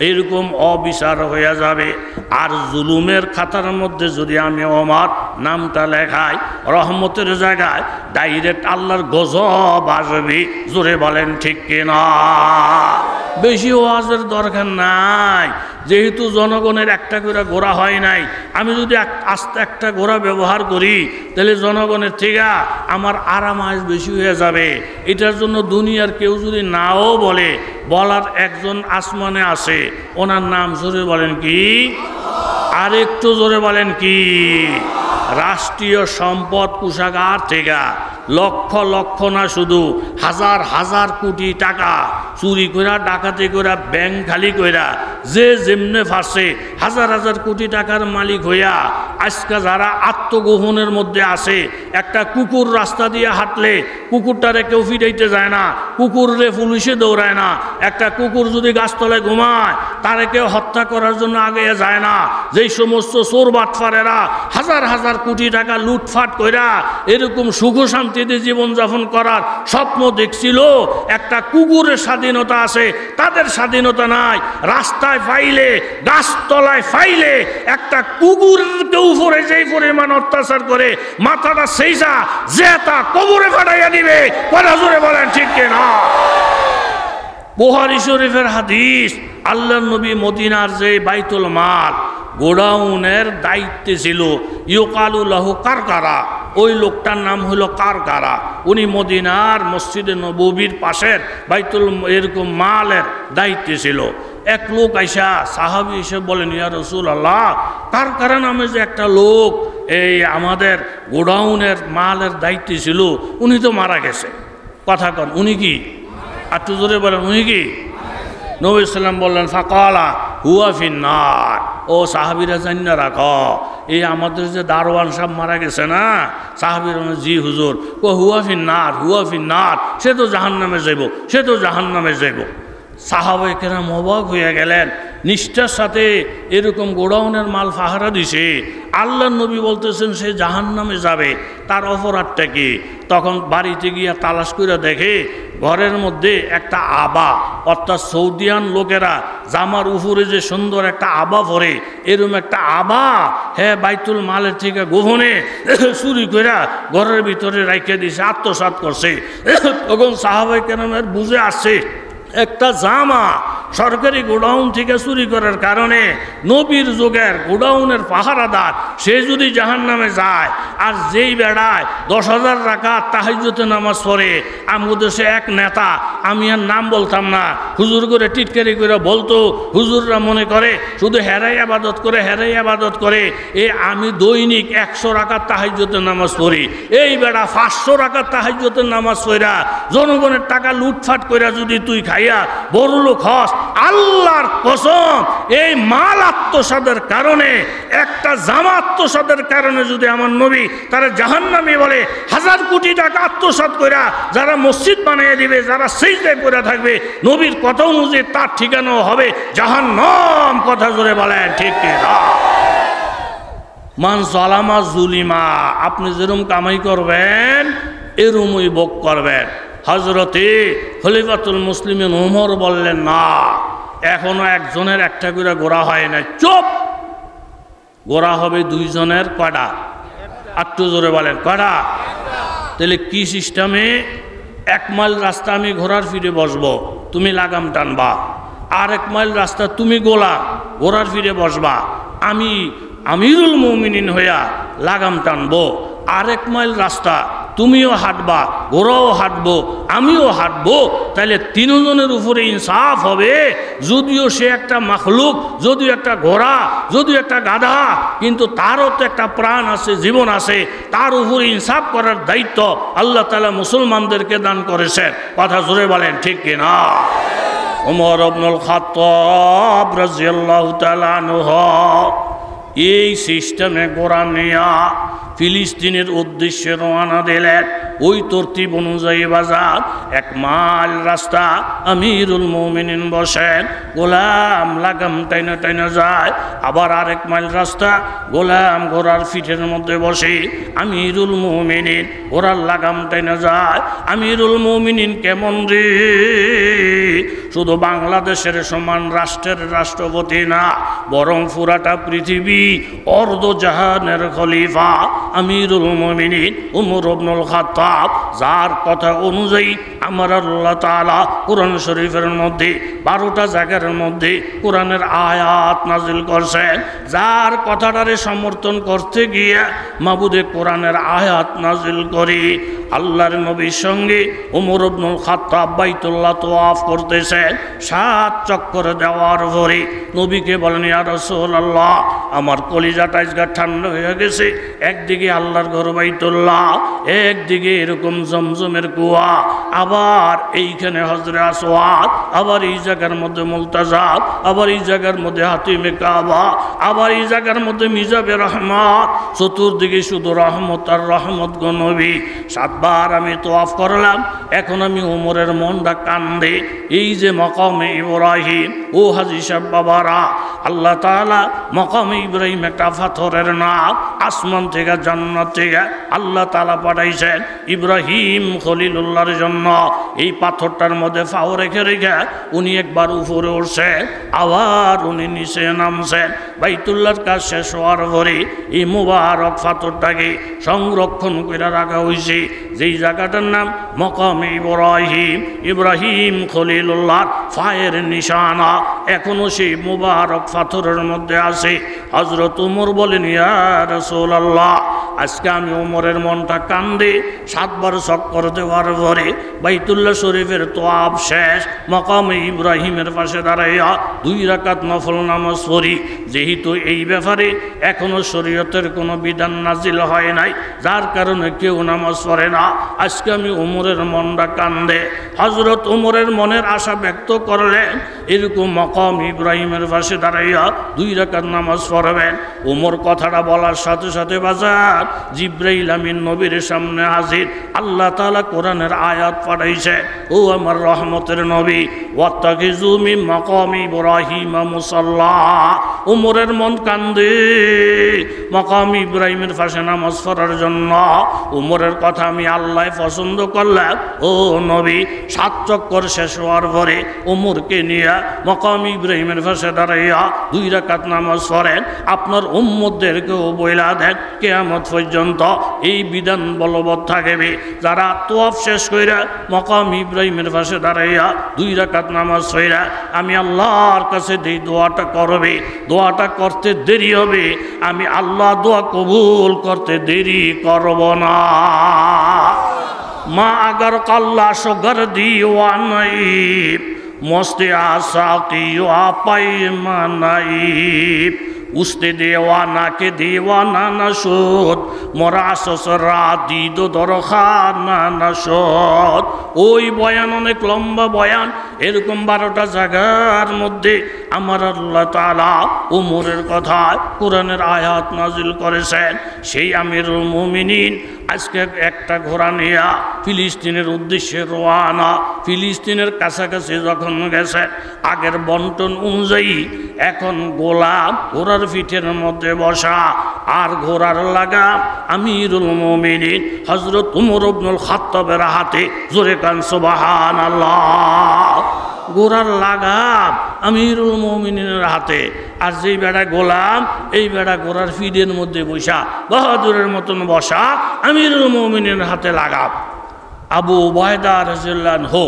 এরকম অবিচার হয়ে যাবে। আর জুলুমের খাতার মধ্যে যদি আমি আমার নামটা লেখাই, রহমতের জায়গায় ডাইরেক্ট আল্লাহর গজব আসবে। জোরে বলেন ঠিক কিনা? বেশি ওয়াজের দরকার নাই, যেহেতু জনগণের একটা করে ঘোড়া হয় নাই, আমি যদি আস্তে একটা ঘোড়া ব্যবহার করি তাহলে জনগণের থেকে আমার আরাম আজ বেশি হয়ে যাবে। এটার জন্য দুনিয়ার কেউ যদি নাও বলে, বলার একজন আসমানে আসে, ওনার নাম জোরে বলেন কি? আর একটু জোরে বলেন কি? রাষ্ট্রীয় সম্পদ কোষাগার থেকে লক্ষ লক্ষ না, শুধু হাজার হাজার কোটি টাকা চুরি কইরা, ডাকাতি কইরা, ব্যাংক খালি কইরা, যে যেমনে ফাঁসে হাজার হাজার কোটি টাকার মালিক হইয়া আজকে যারা আত্মগোহনের মধ্যে আসে, একটা কুকুর রাস্তা দিয়ে হাঁটলে কুকুরটারে কেউ ফিরাইতে যায় না, কুকুররে পুলিশে দৌড়ায় না, একটা কুকুর যদি গাছতলায় ঘুমায় তারে কেউ হত্যা করার জন্য আগে যায় না। যেই সমস্ত চোর বাটফারেরা হাজার হাজার কোটি টাকা লুটফাট কইরা এরকম সুখ শান্তিতে জীবনযাপন করার স্বপ্ন দেখছিল, একটা কুকুরের স্বাধীনতা আছে, তাদের স্বাধীনতা নাই। রাস্তায় ফাইলে, গাছতলায় ফাইলে একটা কুকুরকে উপরে যেই পরিমাণ অত্যাচার করে, মাথাটা সেইসা জেতা কবরে ফাটাইয়া দিবে। কথা জোরে বলেন ঠিক কিনা? বুখারী শরীফের হাদিস, আল্লাহর নবী মদিনার যে বাইতুল মাল গোডাউনের দায়িত্বে ছিল, ইউকালু লাহু কারকারা, ওই লোকটার নাম হলো কারকারা। উনি মদিনার মসজিদে নববীর পাশের বাইতুল এরকম মালের দায়িত্বে ছিল। এক লোক আইসা সাহাবী এসে বলেন, ইয়া রাসূলুল্লাহ, কারকারা নামে যে একটা লোক এই আমাদের গোডাউনের মালের দায়িত্বে ছিল, উনি তো মারা গেছে। কথা কন, উনি কি? একটু জোরে বলেন, উনি কি? নবী সাল্লাম বললেন, ফাকালা হুয়া ফিন্নার। ও সাহাবীরা জান্না রাখো, এই আমাদের যে দারোয়ান সাহেব মারা গেছে না, সাহাবীরা জি হুজুর, ও হুয়া ফিন্নার, হুয়া ফিন্নার, সে তো জাহান্নামে যাইব, সে তো জাহান্নামে যাইব। সাহাবায়ে কেরাম অবাক হয়ে গেলেন, নিষ্ঠার সাথে এরকম গোডাউনের মাল পাহারা দিছে, আল্লাহর নবী বলতেছেন সে জাহান্নামে যাবে, তার অপরাধটা কি? তখন বাড়িতে গিয়া তালাশ করে দেখে ঘরের মধ্যে একটা আবা, অর্থাৎ সৌদিয়ান লোকেরা জামার উপরে যে সুন্দর একটা আবা পরে, এরকম একটা আবা হ্যাঁ বাইতুল মালের থেকে গোপনে চুরি করে ঘরের ভিতরে রাইখে দিছে, আত্মসাৎ করছে। তখন সাহাবায়ে কেরামের বুঝে আসছে একটা জামা সরকারি গোডাউন থেকে চুরি করার কারণে নবীর যুগের গোডাউনের পাহারাদার সে যদি জাহান্নামে যায়, আর যেই বেড়ায় 10,000 রাকাত তাহাজ্জুদে নামাজ পড়ে। আমাদের দেশে এক নেতা, আমি আর নাম বলতাম না, হুজুর করে টিটকারি করে বলতো, হুজুররা মনে করে শুধু হেরাই আবাদত করে, হেরাই আবাদত করে। আমি দৈনিক 100 রাকাত তাহাজ্জুদের নামাজ পড়ি। এই বেড়া 500 রাকাত তাহাজ্জুদের নামাজ পড়া জনগণের টাকা লুটফাট কইরা যদি তুই খাইয়া বড় লোক হস, আল্লাহর কসম এই মাল আত্মসাদের কারণে, একটা জামা আত্মসাদের কারণে যদি আমার নবী তারা জাহান্নামী বলে, 1000 কোটি টাকা আত্মসাৎ কইরা যারা মসজিদ বানিয়ে দিবে, যারা সিজদায় পড়ে থাকবে, নবীর কথা অনুযায়ী তার ঠিকানাও হবে জাহান্নাম। কথা জোরে বলেন ঠিক কি না? মান সালামা জুলিমা, আপনি যেরকম কামাই করবেন এরকমই ভোগ করবেন। হযরতে খলিফাতুল মুসলিমিন ওমর বললেন, না, এখনো একজনের একটা করে গোড়া হয় না। চুপ, গোড়া হবে 2 জনের। কয়টা? একটু জোরে বলেন কয়টা? তাহলে কি সিস্টেমে? 1 মাইল রাস্তা আমি ঘোড়ার ফিরে বসবো, তুমি লাগাম টানবা। আর 1 মাইল রাস্তা তুমি ঘোড়ার ফিরে বসবা, আমি আমিরুল মুমিনিন হইয়া লাগাম টানবো। আর 1 মাইল রাস্তা তুমিও হাঁটবা, ঘোড়াও হাঁটবো, আমিও হাঁটবো। তাহলে 3 জনের উপরে ইনসাফ হবে। যদিও সে একটা মাখলুক, যদিও একটা ঘোড়া, যদিও একটা গাধা, কিন্তু তারও তো একটা প্রাণ আছে, জীবন আছে। তার উপরে ইনসাফ করার দায়িত্ব আল্লাহ তাআলা মুসলমানদেরকে দান করেছেন। কথা জোরে বলেন ঠিক কিনা? ওমর ইবনুল খাত্তাব রাদিয়াল্লাহু তাআলা আনহু এই সিস্টেমে গোড়া নিয়া ফিলিস্তিনের উদ্দেশ্যে রওনা দিলেন। ওই তরতিব অনুযায়ী বাজার 1 মাইল রাস্তা আমিরুল মুমিনিন বসেন, গোলাম লাগাম টাইনা টাইনা যায়। আবার আর 1 মাইল রাস্তা গোলাম ঘোড়ার পিঠের মধ্যে বসে, আমিরুল মুমিনিন ঘোড়ার লাগাম টাইনা যায়। আমিরুল মুমিনিন কেমন রে? শুধু বাংলাদেশের সমান রাষ্ট্রের রাষ্ট্রপতি না, বরং পুরাটা পৃথিবী অর্ধজাহানের খলিফা আমিরুল মুমিনিন ওমর ইবনুল খাত্তাব, যার কথা অনুযায়ী আমার আল্লাহ তাআলা কোরআন শরীফের মধ্যে 12টা জায়গার মধ্যে কোরআনের আয়াত নাজিল করছেন। যার কথাটারে সমর্থন করতে গিয়ে মাবুদে কোরআনের আয়াত নাজিল করি। আল্লাহর নবীর সঙ্গে ওমর ইবনুল খাত্তাব বাইতুল্লাহ তাওয়াফ করতেছেন। 7 চক্কর দেওয়ার পরে নবীকে বলেন, ইয়া রাসূলুল্লাহ, আমার কলিজাটা আজকে ঠান্ডা হয়ে গেছে। একদিকে আল্লাহর ঘর বাইতুল্লাহ, একদিকে এরকম জমজমের কুয়া, আবার এইখানে হজরে আসওয়াদ, আবার এই জায়গার মধ্যে মুলতাজাব, আবার এই জায়গার মধ্যে হাতিমে কাবা, আবার এই জায়গার মধ্যে মিজাবে রহমত। চতুর্দিকে শুধু রহমত আর রহমত গো নবী। 7 বার আমি তোয়াফ করলাম। এখন আমি ওমরের মনটা কান্দে। এই যে মাকামে ইব্রাহিম, ও হাজী সাহেব বাবারা, আল্লাহ তাআলা মাকামে ইব্রাহিম একটা পাথরের নাম, আসমান থেকে জান্নাত থেকে আল্লাহ তাআলা পাঠাইছেন ইব্রাহিম খলিলুল্লাহর জন্য। এই পাথরটার মধ্যে পাও রেখে রেখে উনি একবার উপরে উঠছেন, আবার উনি নিচে নামছেন। বাইতুল্লাহর কাজ শেষ হওয়ার পরে এই মুবারক পাথরটাকে সংরক্ষণ করে রাখা হয়েছে, যেই জায়গাটার নাম মাকামে ইব্রাহিম। ইব্রাহিম খলিলুল্লাহর পায়ের নিশানা এখনো সেই মুবারক পাথরের মধ্যে আছে। হযরত ওমর বলেন, ইয়া রাসূলুল্লাহ, আজকে আমি ওমরের মনটা কান্দে। 7 বার চক্কর দেওয়ার পরে বাইতুল্লাহ শরীফের তোয়াব শেষ, মাকামে ইব্রাহিমের পাশে দাঁড়াইয়া 2 রাকাত নফল নামাজ পড়ি। যেহেতু এই ব্যাপারে এখনো শরীয়তের কোনো বিধান নাজিল হয় নাই, যার কারণে কেউ নামাজ পড়ে না। আজকে আমি ওমরের মনটা কান্দে। হযরত ওমরের মনের আশা ব্যক্ত করলেন, এরকম মাকাম ইব্রাহিমের পাশে দাঁড়াইয়া 2 রাকাত নামাজ পড়বেন। ওমর কথাটা বলার সাথে সাথে বাজার জিব্রাইল আমিন নবীর সামনে হাজির। আল্লাহ তাআলা কোরআনের আয়াত পাঠাইছে, ও আমার রহমতের নবী, ওয়াত্তাখিযু মিন মাকামি ইব্রাহিম মুসাল্লা। ওমরের মন কান্দে মাকাম ইব্রাহিমের পাশে নামাজ পড়ার জন্য। ওমরের কথা আমি আল্লাহ পছন্দ করলাম। ও নবী, 7 চক্কর শেষ হওয়ার পরে ওমরকে নিয়ে মাকাম ইব্রাহিমের পাশে দাঁড়াইয়া 2 রাকাত নামাজ পড়েন। আপনার উম্মতদেরকেও বইলা দেন, কিয়ামত পর্যন্ত এই বিধান বলবৎ থাকবে। যারা তোয়াফ শেষ কইরা মাকাম ইব্রাহিমের পাশে দাঁড়াইয়া 2 রাকাত নামাজ পড়া আমি আল্লাহর কাছে এই দোয়াটা করবে, দোয়াটা করতে দেরি হবে, আমি আল্লাহ দোয়া কবুল করতে দেরি করব না। মা আগার কাল্লা সগর দিওয়া নাই, মস্তে আশা কি আপাই মানাই, উস্তে দেওয়ানা কে দেওয়ানা না শোধ, মরা সসরা দিদ দরখানা না শোধ। ওই বয়ান অনেক লম্বা বয়ান, এরকম 12টা জায়গার মধ্যে আমার আল্লাহ তাআলা উমরের কথা কোরআনের আয়াত নাজিল করেছেন। সেই আমিরুল মুমিনিন আজকে একটা ঘোড়া নিয়ে ফিলিস্তিনের উদ্দেশ্যে রওয়ানা। ফিলিস্তিনের কাছাকাছি যখন গেছে, আগের বন্টন অনুযায়ী এখন গোলাম ঘোড়ার পিঠের মধ্যে বসা, আর ঘোড়ার লাগাম আমিরুল মুমিনিন হযরত উমর ইবনুল খাত্তাবের হাতে। জোরে কান সুবহানাল্লাহ। ঘোড়ার লাগাম আমিরুল মুমিনিনের হাতে, আর যেই বেড়া গোলাম, এই বেড়া ঘোড়ার ফিডের মধ্যে বসা, বাহাদুরের মতন বসা, আমিরুল মুমিনিনের হাতে লাগাম। আবু উবায়দা রাদিয়াল্লাহু আনহু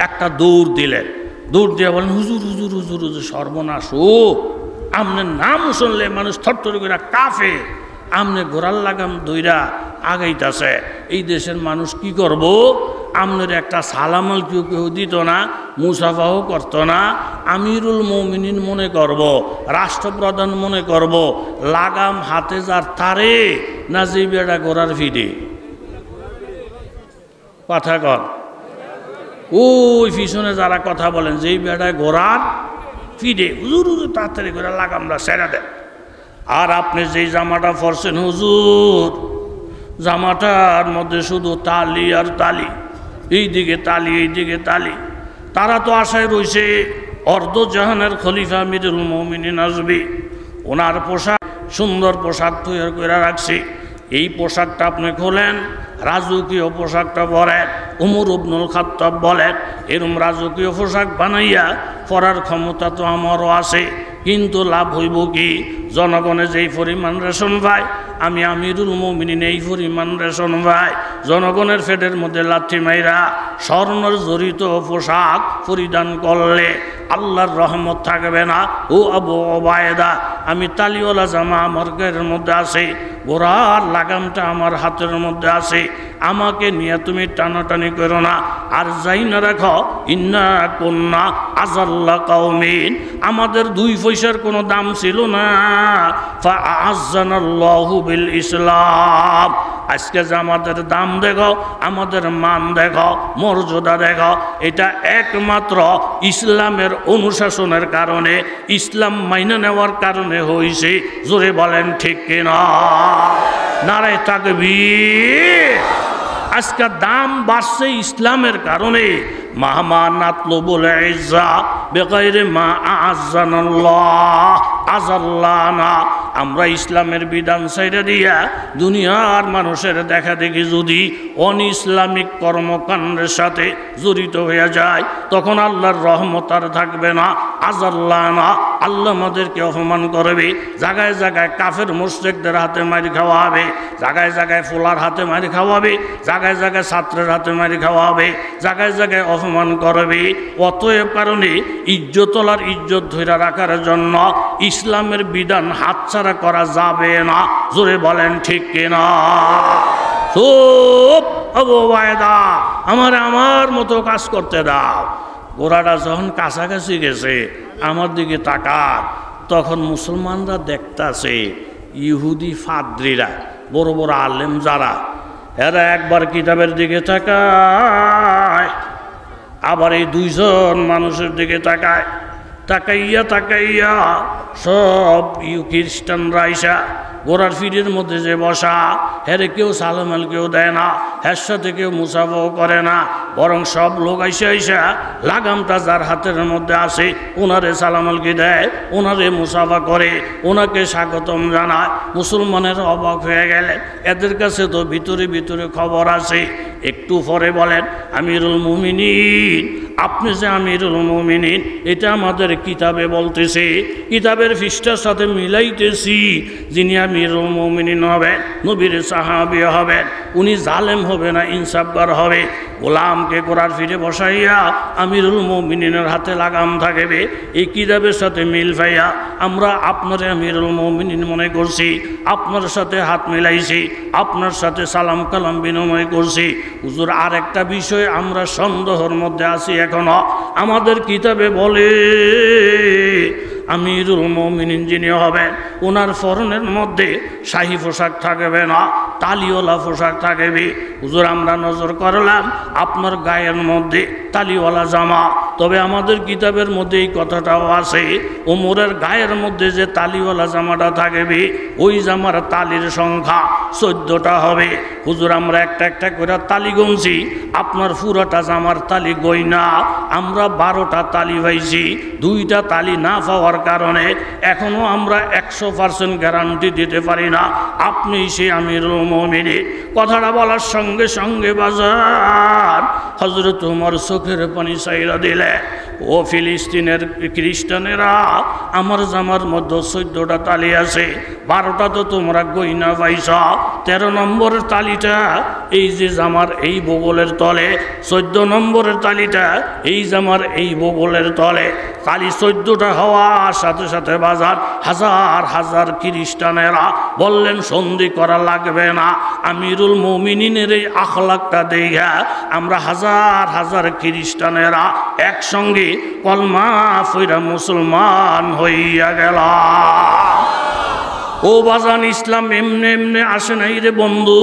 একটা দৌড় দিলেন, দৌড় দিয়ে বলেন, হুজুর হুজুর হুজুর হুজুর সর্বনাশ, ও আপনার নাম শুনলে মানুষ থরথর করে কাঁপে, আমনে ঘোড়ার লাগাম দইরা আগাইতেছে, এই দেশের মানুষ কি করব? আমনের একটা সালামাল কেউ কেউ দিত না, মুসাফাও করত না, আমিরুল মুমিনিন মনে করব, রাষ্ট্রপ্রধান মনে করব, লাগাম হাতে যার তারে না যে বেড়া ঘোড়ার ফিডে। কথা কর, ওই পিছনে যারা কথা বলেন, যেই বেড়ায় ঘোড়ার ফিডে, হুজুর হুজুর তাড়াতাড়ি করে লাগামরা সেরা দেন। আর আপনি যেই জামাটা পরছেন হুজুর, জামাটার মধ্যে শুধু তালি আর তালি, এইদিকে তালি এইদিকে তালি। তারা তো আশায় রয়েছে অর্ধ জাহানের খলিফা আমিরুল মুমিনিন আসবে, ওনার পোশাক সুন্দর পোশাক তৈরি করে রাখছে, এই পোশাকটা আপনি খোলেন, রাজকীয় পোশাকটা পরেন। উমর ইবনুল খাত্তাব বলেন, এরম রাজকীয় পোশাক বানাইয়া পরার ক্ষমতা তো আমারও আছে, কিন্তু লাভ হইব কি? জনগণে যেই পরিমাণ রেশন পায়, আমি আমিরুল মুমিনিন এই পরিমাণ রেশন পাই। জনগণের ফেডের মধ্যে লাথি মাইরা স্বর্ণের জড়িত পোশাক পরিধান করলে আল্লাহর রহমত থাকবে না। ও আবু ওবায়দা, আমি তালিওয়ালা জামা আমার গায়ের মধ্যে আছে, ঘোড়ার লাগামটা আমার হাতের মধ্যে আছে, আমাকে নিয়ে তুমি টানাটানি করো না। আর যাই না রাখো, ইন্না কুন্না আযাল্লা কওমিন, আমাদের 2 পয়সার কোনো দাম ছিল না, ফাআযানাল্লাহু বিল ইসলাম। আজকে যে আমাদের দাম দেখো, আমাদের মান দেখো, মর্যাদা দেখো, এটা একমাত্র ইসলামের অনুশাসনের কারণে, ইসলাম মাইনা নেওয়ার কারণে হয়েছে। জোরে বলেন ঠিক কিনা? নারায়ে তাকবীর। আজকে দাম বাড়ছে ইসলামের কারণে। মাহমা নাতলুবুল ইজ্জা বিগাইরি মা আযানাল্লাহ আযাল্লানা। আমরা ইসলামের বিধান ছাইড়া দিয়া দুনিয়ার মানুষের দেখা দেখি যদি অন ইসলামিক কর্মকাণ্ডের সাথে জড়িত হয়ে যায়, তখন আল্লাহর রহমত আর থাকবে না। আযাল্লানা, আল্লাহ আমাদেরকে অপমান করবে। জায়গায় জায়গায় কাফের মুশরিকদের হাতে মারি খাওয়াবে, জায়গায় জায়গায় ফোলার হাতে মারি খাওয়াবে, জায়গায় জায়গায় ছাত্রের হাতে মারি খাওয়াবে, জায়গায় জায়গায় অপমান করবে। অতএব কারণে ইজ্জতলার ইজ্জত ধরে রাখার জন্য ইসলামের বিধান হাতছাড়া করা যাবে না। জোরে বলেন ঠিক কিনা? চুপ আবু ওবায়দা, আমার মতো কাজ করতে দাও। ঘোড়াটা যখন কাছাকাছি গেছে, আমার দিকে তাকান, তখন মুসলমানরা দেখতাছে ইহুদি ফাদ্রিরা, বড় বড় আলেম যারা, এরা একবার কিতাবের দিকে তাকায়, আবার এই 2 জন মানুষের দিকে তাকায়। তাকাইয়া তাকাইয়া সব খ্রিস্টানরা আইসা ঘোড়ার ফিরের মধ্যে যে বসা, হেরে কেউ সালামাল কেউ দেয় না, হের সাথে কেউ মুসাফাও করে না, বরং সব লোক আইসা আইসা লাগামটা যার হাতের মধ্যে আসে ওনারে সালামালকে দেয়, ওনারে মুসাফা করে, ওনাকে স্বাগতম জানায়। মুসলমানের অবাক হয়ে গেলে, এদের কাছে তো ভিতরে ভিতরে খবর আছে। একটু পরে বলেন, আমিরুল মুমিনিন আপনি যে আমিরুল মুমিনিন এটা আমাদের কিতাবে বলতেছে, কিতাবের পৃষ্ঠার সাথে মিলাইতেছি। যিনি আমিরুল মুমিনিন হবেন, নবীর সাহাবী হবেন, উনি জালেম হবে না, ইনসাফগার হবে। গোলামকে গোড়ার ফিরে বসাইয়া আমিরুল মুমিনিনের হাতে লাগাম থাকবে। এই কিতাবের সাথে মিল পাইয়া আমরা আপনার আমিরুল মুমিনিন মনে করছি, আপনার সাথে হাত মিলাইছি, আপনার সাথে সালাম কালাম বিনিময় করছি। হুজুর আর একটা বিষয় আমরা সন্দেহের মধ্যে আছি এখনো। আমাদের কিতাবে বলে আমিরুল মুমিনিন যিনি হবেন ওনার ফরনের মধ্যে শাহী পোশাক থাকবে না, তালিওয়ালা পোশাক থাকবে। হুজুর আমরা নজর করলাম আপনার গায়ের মধ্যে তালিওয়ালা জামা, তবে আমাদের কিতাবের মধ্যে এই কথাটাও আছে ওমরের গায়ের মধ্যে যে তালিওয়ালা জামাটা থাকবে ওই জামার তালির সংখ্যা 14টা হবে। হুজুর আমরা একটা একটা করে তালি গুনছি, আপনার পুরোটা জামার তালি গই না, আমরা 12টা তালি পাইছি। 2টা তালি না পাওয়ার কারণে এখনো আমরা 100% গ্যারান্টি দিতে পারি না আপনি সে আমিরুল মুমিনিন। কথাটা বলার সঙ্গে সঙ্গে বাজার হযরত ওমর চোখের পানি চাইরা দিলে, ও ফিলিস্তিনের খ্রিস্টানেরা আমার জামার মধ্যে 14টা তালি আছে, 12টা তো তোমরা গইনা পাইছ, 13 নম্বরের তালিটা এই যে জামার এই বগলের তলে, 14 নম্বরের তালিটা এই জামার এই বগলের তলে। তালি 14টা হওয়ার সাথে সাথে বাজার হাজার হাজার খ্রিস্টানেরা বললেন সন্ধি করা লাগবে না। আমিরুল মুমিনিনের এই আখলাকটা দেখা আমরা হাজার হাজার খ্রিস্টানেরা একসঙ্গে কলমা পড়া মুসলমান হইয়া গেল। ও বাজান ইসলাম এমনি এমনি আসে নাই রে বন্ধু।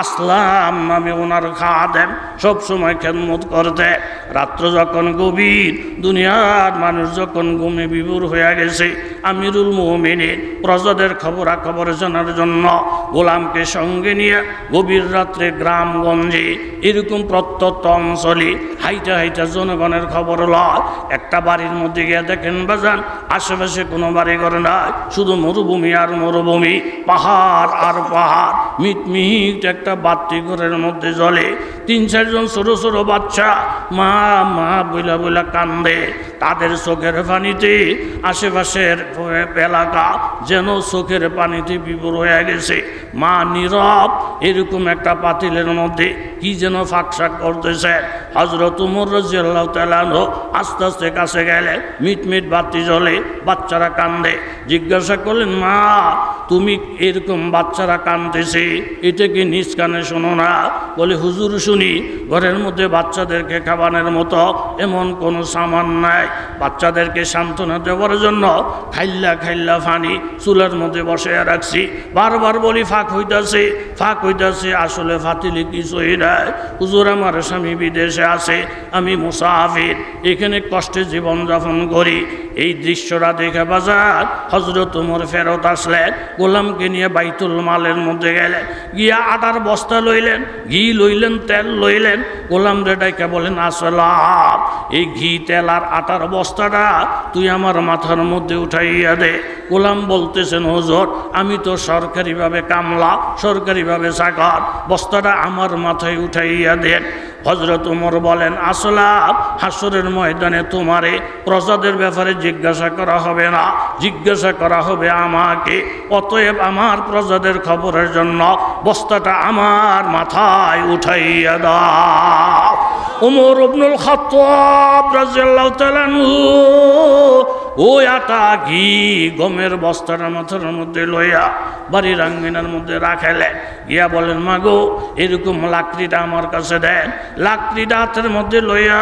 আসলাম নামে ওনার খাদেম সবসময় খেদমত করতে। রাত্র যখন গভীর, দুনিয়ার মানুষ যখন ঘুমে বিভোর হয়ে গেছে, আমিরুল মুমিনিন প্রজাদের খবরাখবর জানার জন্য গোলামকে সঙ্গে নিয়ে গভীর রাত্রে গ্রামগঞ্জে এরকম প্রত্যন্ত অঞ্চলে হাইটা হাইটা জনগণের খবর লয়। একটা বাড়ির মধ্যে গিয়ে দেখেন বাজান আশেপাশে কোনো বাড়ি ঘর নাই, শুধু মরুভূমি আর মরুভূমি, পাহাড় আর পাহাড়। মিটমিট একটা বাতি ঘরের মধ্যে জ্বলে। 3-4 জন ছোট ছোট বাচ্চা মা মা বইলা বইলা কান্দে। তাদের চোখের পানিতে আশেপাশের এলাকা যেন চোখের পানিতে বিভোর হয়ে গেছে। মা নীরব এরকম একটা পাতিলের মধ্যে কি যেন ফাঁকশাক করতেছে। হযরত ওমর রাদিয়াল্লাহু তাআলা আস্তে আস্তে কাছে গেলে, মিটমিট বাতি জ্বলে, বাচ্চারা কান্দে। জিজ্ঞাসা করলেন, মা তুমি এরকম বাচ্চারা কান্দতেছে, এটা কি নিজ কানে শোনো না? বলে, হুজুর শুনি, ঘরের মধ্যে বাচ্চাদেরকে খাবানোর মতো এমন কোনো সামান নাই। বাচ্চাদেরকে সান্ত্বনা দেওয়ার জন্য খাইল্লা খাইল্লা পানি চুলার মধ্যে বসে রাখছি। বারবার বলি ফাঁক হইতাছে, ফাঁক হইতাছে, আসলে ফাতিলে কিছুই নাই। হুজুর আমার স্বামী বিদেশে আছে, আমি মুসাফির, এখানে কষ্টে জীবনযাপন করি। এই দৃশ্যটা দেখে বাজার হযরত ওমর ফেরত আসলেন, গোলামকে নিয়ে বাইতুল মালের মধ্যে গেলেন, গিয়া আটার বস্তা লইলেন, ঘি লইলেন, তেল লইলেন। গোলাম রে ডাইকা বলেন, আসলাম এই ঘি তেল আর আটার বস্তাটা তুই আমার মাথার মধ্যে উঠাইয়া দে। গোলাম বলতেছেন, হুজুর আমি তো সরকারিভাবে কামলা, সরকারিভাবে চাকর, বস্তাটা আমার মাথায় উঠাইয়া দেন। হযরত ওমর বলেন, আসলাম হাসরের ময়দানে তোমারে প্রজাদের ব্যাপারে জিজ্ঞাসা করা হবে না, জিজ্ঞাসা করা হবে আমাকে। অতএব আমার প্রজাদের খবরের জন্য বস্তাটা আমার মাথায় উঠাইয়া দাও। ওমর ইবনুল খাত্তাব রাদিয়াল্লাহু তাআলা আনহু ওই আটা ঘি গমের বস্তাটা মাথার মধ্যে লইয়া বাড়ির আঙ্গিনার মধ্যে রাখালেন। গিয়া বলেন, মাগো এরকম লাকড়িটা আমার কাছে দেন। লাকড়িটা হাতের মধ্যে লইয়া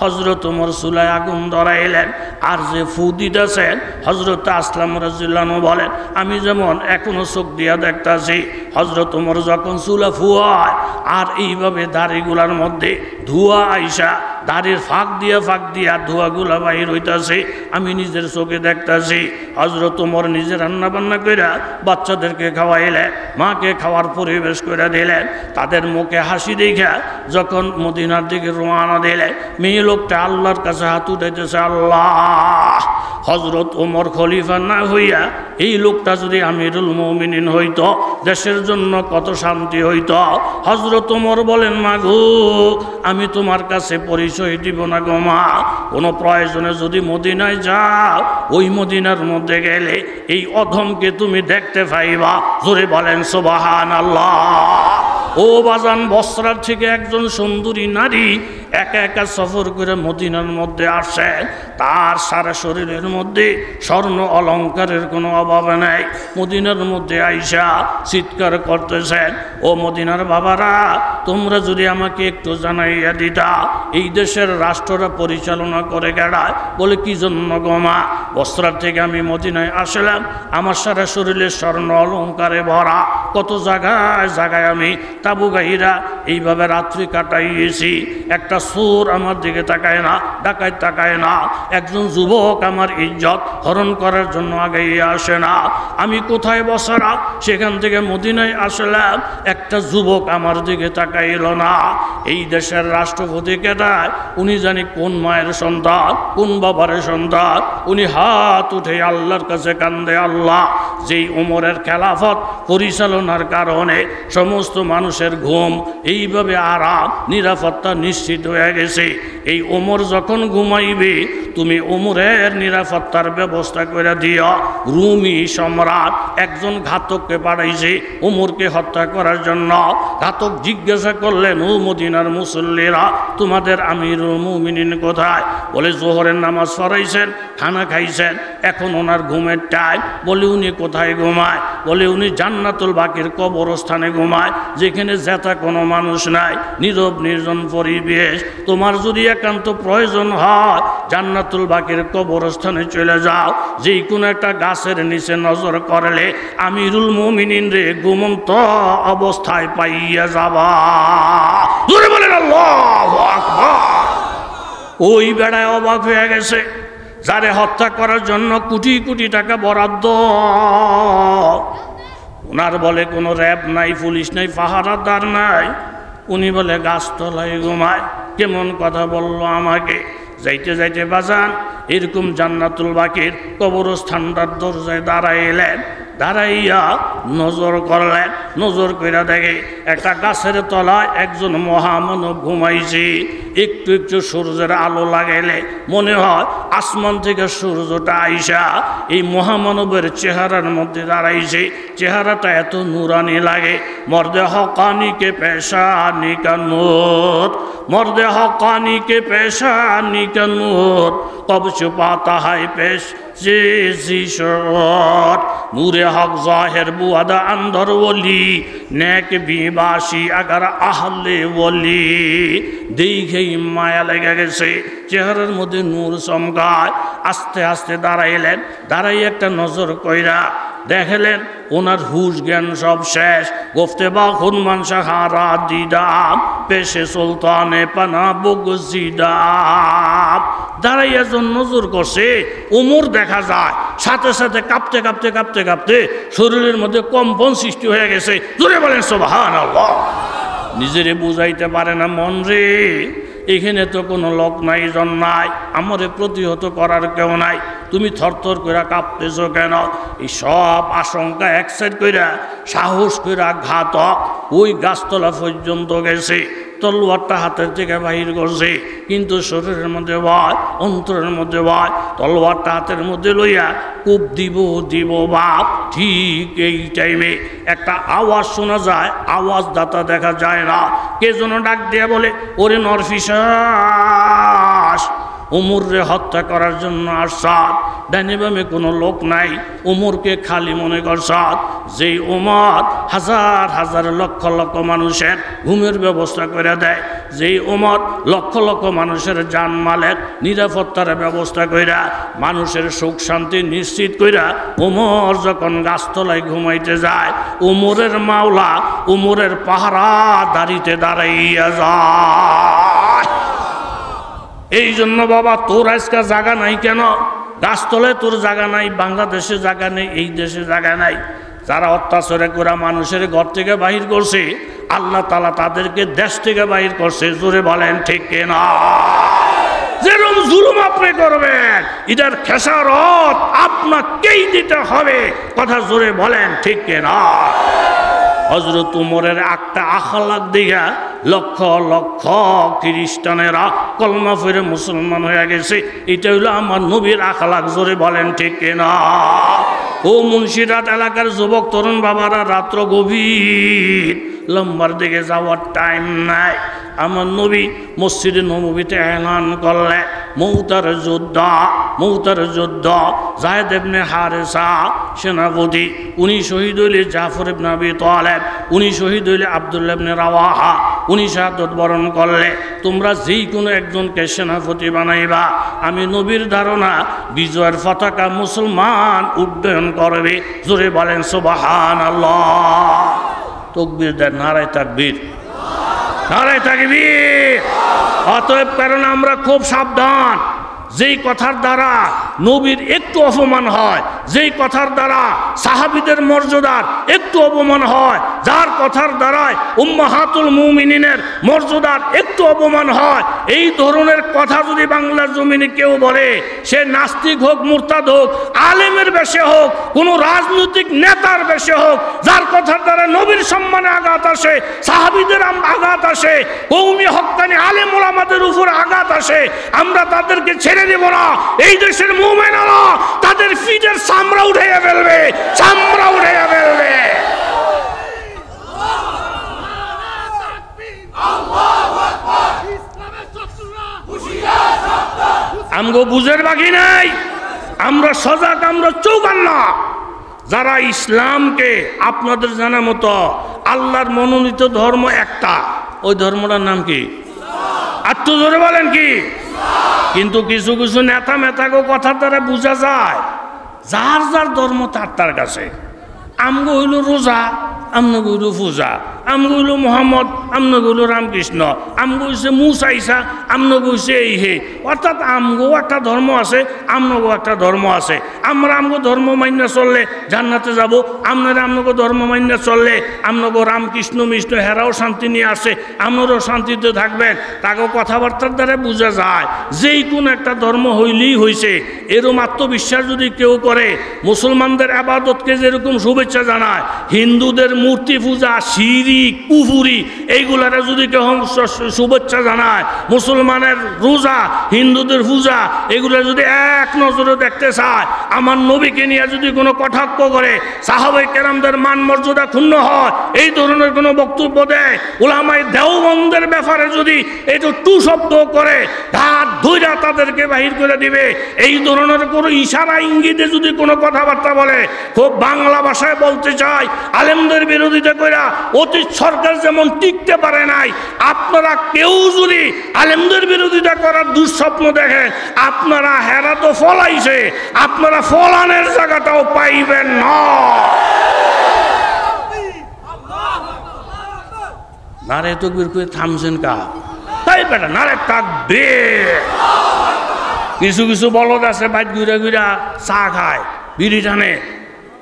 হযরত ওমর চুলায় আগুন ধরাইলেন। আর যে ফু দিতেছেন হযরত আসলাম রাদিয়াল্লাহু আনহু বলেন, আমি যেমন এখনো চোখ দিয়া দেখতাছি, হযরত ওমর যখন চুলা ফুয়ায় আর এইভাবে দাড়িগুলার মধ্যে ধোঁয়া আইসা দাড়ির ফাঁক দিয়া ধোঁয়াগুলা বাহির হইতাছে, আমি নিজের চোখে দেখতাছি। হযরত ওমর নিজে রান্না বান্না কইরা বাচ্চাদেরকে খাওয়াইলেন, মাকে খাওয়ার পরিবেশ করে দিলেন। তাদের মুখে হাসি দেখা যখন মদিনার দিকে রওনা দিলেন, মেয়ে লোকটা আল্লাহর কাছে হাত উঠাইতেছে, আল্লাহ হযরত ওমর খলিফা না হইয়া এই লোকটা যদি আমিরুল মুমিনিন হইতো দেশের জন্য কত শান্তি হইতো। হযরত ওমর বলেন, মাগো আমি তোমার কাছে পরিচয় দিব না গো মা, কোনো প্রয়োজনে যদি মদিনায় যাও ওই মদিনার মধ্যে গেলে এই অধমকে তুমি দেখতে পাইবা। জোরে বলেন সুবহানাল্লাহ। ও বাজান, বসরার থেকে একজন সুন্দরী নারী একা একা সফর করে মদিনার মধ্যে আসে। তার সারা শরীরের মধ্যে স্বর্ণ অলঙ্কারের কোনো অভাব নেই। মদিনার মধ্যে আইসা চিৎকার করতেছেন, ও মদিনার বাবারা, তোমরা যদি আমাকে একটু জানাইয়া দিতা এই দেশের রাষ্ট্রটা পরিচালনা করে গেড়ায়। বলে কি জন্য গো মা? বসরার থেকে আমি মদিনায় আসলাম, আমার সারা শরীরে স্বর্ণ অলঙ্কারে ভরা, কত জায়গায় জায়গায় আমি তাবু গাইরা এইভাবে রাত্রি কাটাইয়েছি। একটা চোর আমার দিকে তাকায় না, ডাকায় তাকায় না, একজন যুবক আমার ইজ্জত হরণ করার জন্য আগাইয়া আসে না। আমি কোথায় বসরা সেখান থেকে মদিনায় আসলাম, একটা যুবক আমার দিকে তাকাইল না। এই দেশের রাষ্ট্রপতি কেটায়? উনি জানি কোন মায়ের সন্তান, কোন বাবার সন্তান। উনি হাত উঠে আল্লাহর কাছে কান্দে, আল্লাহ, যেই ওমরের খেলাফত পরিচালনার কারণে সমস্ত মানুষের ঘুম এইভাবে আরাম নিরাপত্তা নিশ্চিত হয়ে গেছে, এই ওমর যখন ঘুমাইবে তুমি ওমরের নিরাপত্তার ব্যবস্থা করে দিও। রুমি সম্রাট একজন ঘাতককে পাঠাইছে ওমরকে হত্যা করার জন্য। ঘাতক জিজ্ঞাসা করলেন, ও মদিনার মুসল্লিরা, তোমাদের আমিরুল মুমিনিন কোথায়? বলে জোহরের নামাজ পড়াইছেন, খানা খাইছেন, এখন ওনার ঘুমের টাইম। বলে উনি কোথায় ঘুমায়? বলে উনি জান্নাতুল বাকির কবরস্থানে ঘুমায়, যেখানে যেতা কোনো মানুষ নাই, নীরব নির্জন পরিবেশ। তোমার যদি একান্ত প্রয়োজন হয় জান্নাতুল বাকির কবরস্থানে চলে যাও, যে কোনো একটা গাছের নিচে নজর করলে আমিরুল মুমিনিন রে ঘুমন্ত অবস্থায় পাইয়া যাবা। জোরে বলেন আল্লাহু আকবার। ওই বেড়ায় অবাক হয়ে গেছে, যারে হত্যা করার জন্য কোটি কোটি টাকা বরাদ্দ, ওনার বলে কোনো র্যাব নাই, পুলিশ নাই, পাহারাদার নাই। উনি বলে গাছতলায় ঘুমায়। কেমন কথা বললো আমাকে। যাইতে যাইতে বাজান এরকম জান্নাতুল বাকির কবরস্থানটার দরজায় দাঁড়াইলেন। দাঁড়াইয়া নজর করলেন, নজর কইরা দেখে একটা গাছের তলায় একজন মহামানব ঘুমাইছে। একটু একটু সূর্যের আলো লাগাইলে মনে হয় আসমান থেকে সূর্যটা আইসা এই মহামানবের চেহারার মধ্যে দাঁড়াইছে। চেহারাটা এত নুরানি লাগে। মর্দে হকানিকে পেশানি কা নূর, মর্দে হকানিকে পেশানি কা নূর, কব ছুপাতা হায় পেশ নূরে হক জাহের বুয়াদা अंदर वली नेक बीबाशी अगर आहले वली। দেখেই মায়া লেগে গেছে, চেহারার মধ্যে নূর চমকায়। আস্তে আস্তে দাঁড়াইলেন, দাঁড়াই একটা নজর কইরা দেখলেন ওনার হুশ জ্ঞান সব শেষ। গফতে বা হুনমান সাহারা দিদাম পেশে সুলতানে পানা বগজিদাম। দাঁড়াইয়া জন নজর করছে, ওমর দেখা যায় সাথে সাথে কাঁপতে কাঁপতে কাঁপতে কাঁপতে শরীরের মধ্যে কম্পন সৃষ্টি হয়ে গেছে। জোরে বলেন সুবহানাল্লাহ। নিজেরে বুঝাইতে পারে না, মন রে এখানে তো কোনো লোক নাই, জন নাই, আমারে প্রতিহত করার কেউ নাই, তুমি থরথর করে কাঁপতেছ কেন? এই সব আশঙ্কা এক সাইড কইরা সাহস কইরা ঘাতক ওই গাছতলা পর্যন্ত গেছে। তলোয়ারটা হাতের থেকে বাহির করছে, কিন্তু শরীরের মধ্যে ভয়, অন্তরের মধ্যে ভয়। তলোয়ারটা হাতের মধ্যে লইয়া কূপ দিব দিব বাপ। ঠিক এই টাইমে একটা আওয়াজ শোনা যায়, আওয়াজ দাতা দেখা যায় না। কে যেন ডাক দিয়ে বলে, ওরে নরফিসাস, ওমররে হত্যা করার জন্য আসছাত। ডাইনে বামে কোনো লোক নাই, ওমরকে খালি মনে করছাত। যেই ওমর হাজার হাজার লক্ষ লক্ষ মানুষের ঘুমের ব্যবস্থা করে দেয়, যেই ওমর লক্ষ লক্ষ মানুষের জানমালের নিরাপত্তার ব্যবস্থা কইরা মানুষের সুখ শান্তি নিশ্চিত কইরা ওমর যখন গাছতলায় ঘুমাইতে যায়, ওমরের মাওলা ওমরের পাহারা দাঁড়িতে দাঁড়াইয়া যায়। এই জন্য বাবা তোর আজকে জায়গা নাই কেন? গাছতলায় তোর জায়গা নাই, বাংলাদেশে জায়গা নেই, এই দেশে জায়গা নাই। যারা অত্যাচারে করে মানুষের ঘর থেকে বাহির করছে, আল্লাহ তাআলা তাদেরকে দেশ থেকে বাহির করছে। জোরে বলেন ঠিক কিনা? যেরকম জুলুম আপনি করবেন, এটার খেসারত আপনাকেই দিতে হবে। কথা জোরে বলেন ঠিক কিনা? হযরত উমরের একটা আখলাক দিঘা লক্ষ লক্ষ খ্রিস্টানেরা কলমা ফিরে মুসলমান হয়ে গেছে। এটা হইলো আমার নবীর আখলাক। জোরে বলেন ঠিক কিনা? ও মুন্সিরাত এলাকার যুবক তরুণ বাবারা, রাত্র গভীর, লম্বার দিকে যাওয়ার টাইম নাই। আমার নবী মসজিদে নববীতে এলান করলে মৌতার যুদ্ধ যায়েদ ইবনে হারেসা সেনাপতি, উনি শহীদ হইলে জাফর ইবনে আবি তালেব, উনি শহীদ হইলে আব্দুল্লাহ ইবনে রাওয়াহা, উনি শাহাদাত বরণ করলে তোমরা যেই কোনো একজনকে সেনাপতি বানাইবা। আমি নবীর ধারণা বিজয়ের পতাকা মুসলমান উড্ডয়ন করবে। জোরে বলেন সুবহানাল্লাহ। তাকবীর দেন, নারায়ে তাকবীর, নারায়ে তাকবীর। অতএব কারণ আমরা খুব সাবধান, যেই কথার দ্বারা নবীর একটু অপমান হয়, যেই কথার দ্বারা সাহাবীদের মর্যাদার একটু অপমান হয়, যার কথার দ্বারায় উম্মাহাতুল মুমিনিনের মর্যাদার একটু অপমান হয়, এই ধরনের কথা যদি বাংলার জমিনে কেউ বলে, সে নাস্তিক হোক, মুরতাদ হোক, আলেমের বেশে হোক, কোনো রাজনৈতিক নেতার বেশে হোক, যার কথার দ্বারা নবীর সম্মানে আঘাত আসে, সাহাবীদের আঘাত আসে, কওমি হক্কানি আলেম ওলামাদের উপর আঘাত আসে, আমরা তাদেরকে ছেড়ে দেব না। এই দেশের মুমিনেরা তাদের পিঠের চামড়া উঠাইয়া ফেলবে, চামড়া উঠাইয়া ফেলবে। আমগো বুঝের বাকি নাই, আমরা সজাগ, আমরা চৌকান না। যারা ইসলামকে আপনাদের জানা মতো আল্লাহর মনোনীত ধর্ম একটা, ওই ধর্মটার নাম কি? আত্ম জোরে বলেন কি? কিন্তু কিছু কিছু নেতা মেতাকে কথার দ্বারা বোঝা যায় যার যার ধর্ম তার কাছে। আমগো হইল রোজা, আমনগো হইল পূজা, আমগো হইল মোহাম্মদ, আমনগো হইল রামকৃষ্ণ, আমগো হইছে মুসা ঈসা, আমনগো হইছে এই হে। অর্থাৎ আমগো একটা ধর্ম আছে, আমনগো একটা ধর্ম আছে। আমরা আমগো ধর্ম মান্য চললে জান্নাতে যাব, আপনারা আমনগো ধর্ম মান্য চললে আমনগো রামকৃষ্ণ মিষ্ণ হেরাও শান্তি নিয়ে আসে, আপনারাও শান্তিতে থাকবেন। তাকেও কথাবার্তার দ্বারা বোঝা যায় যেই কোন একটা ধর্ম হইলেই হইছে। এরকম আত্মবিশ্বাস যদি কেউ করে, মুসলমানদের আবাদতকে যেরকম শুভেচ্ছা জানায়, হিন্দুদের মূর্তি পূজা, শিরিক, কুফুরি, এইগুলারে যদি কেউ শুভেচ্ছা জানায়, মুসলমানের রোজা, হিন্দুদের পূজা, এগুলো যদি এক নজরে দেখতে চায়, আমার নবীকে নিয়ে যদি কোনো কটাক্ষ করে, সাহাবায়ে কেরামদের মান মর্যাদা ক্ষুণ্ণ হয়, এই ধরনের কোনো বক্তব্য দেয়, উলামায়ে দেওবন্দের ব্যাপারে যদি একটু টু শব্দ করে, হাত ধইরা তাদেরকে বাহির করে দিবে, এই ধরনের কোনো ইশারা ইঙ্গিতে যদি কোনো কথাবার্তা বলে, খুব বাংলা ভাষায় বলতে চাই, আলেমদের বিরোধিতা কইরা অতীত সরকার যেমন টিকতে পারে নাই, আপনারা কেউ যদি আলেমদের বিরোধিতা করার দুঃস্বপ্ন দেখেন, আপনারা হেরা তো ফলাইছে, আপনারা ফলানের জায়গাটাও পাইবেন না। নারে তাকবীর কই থামছেন কা? তাই বেটা নারে তাকবীর। কিছু কিছু বলদ আছে বাইক ঘুরে ঘুরা চা খায়, বিড়ি টানে,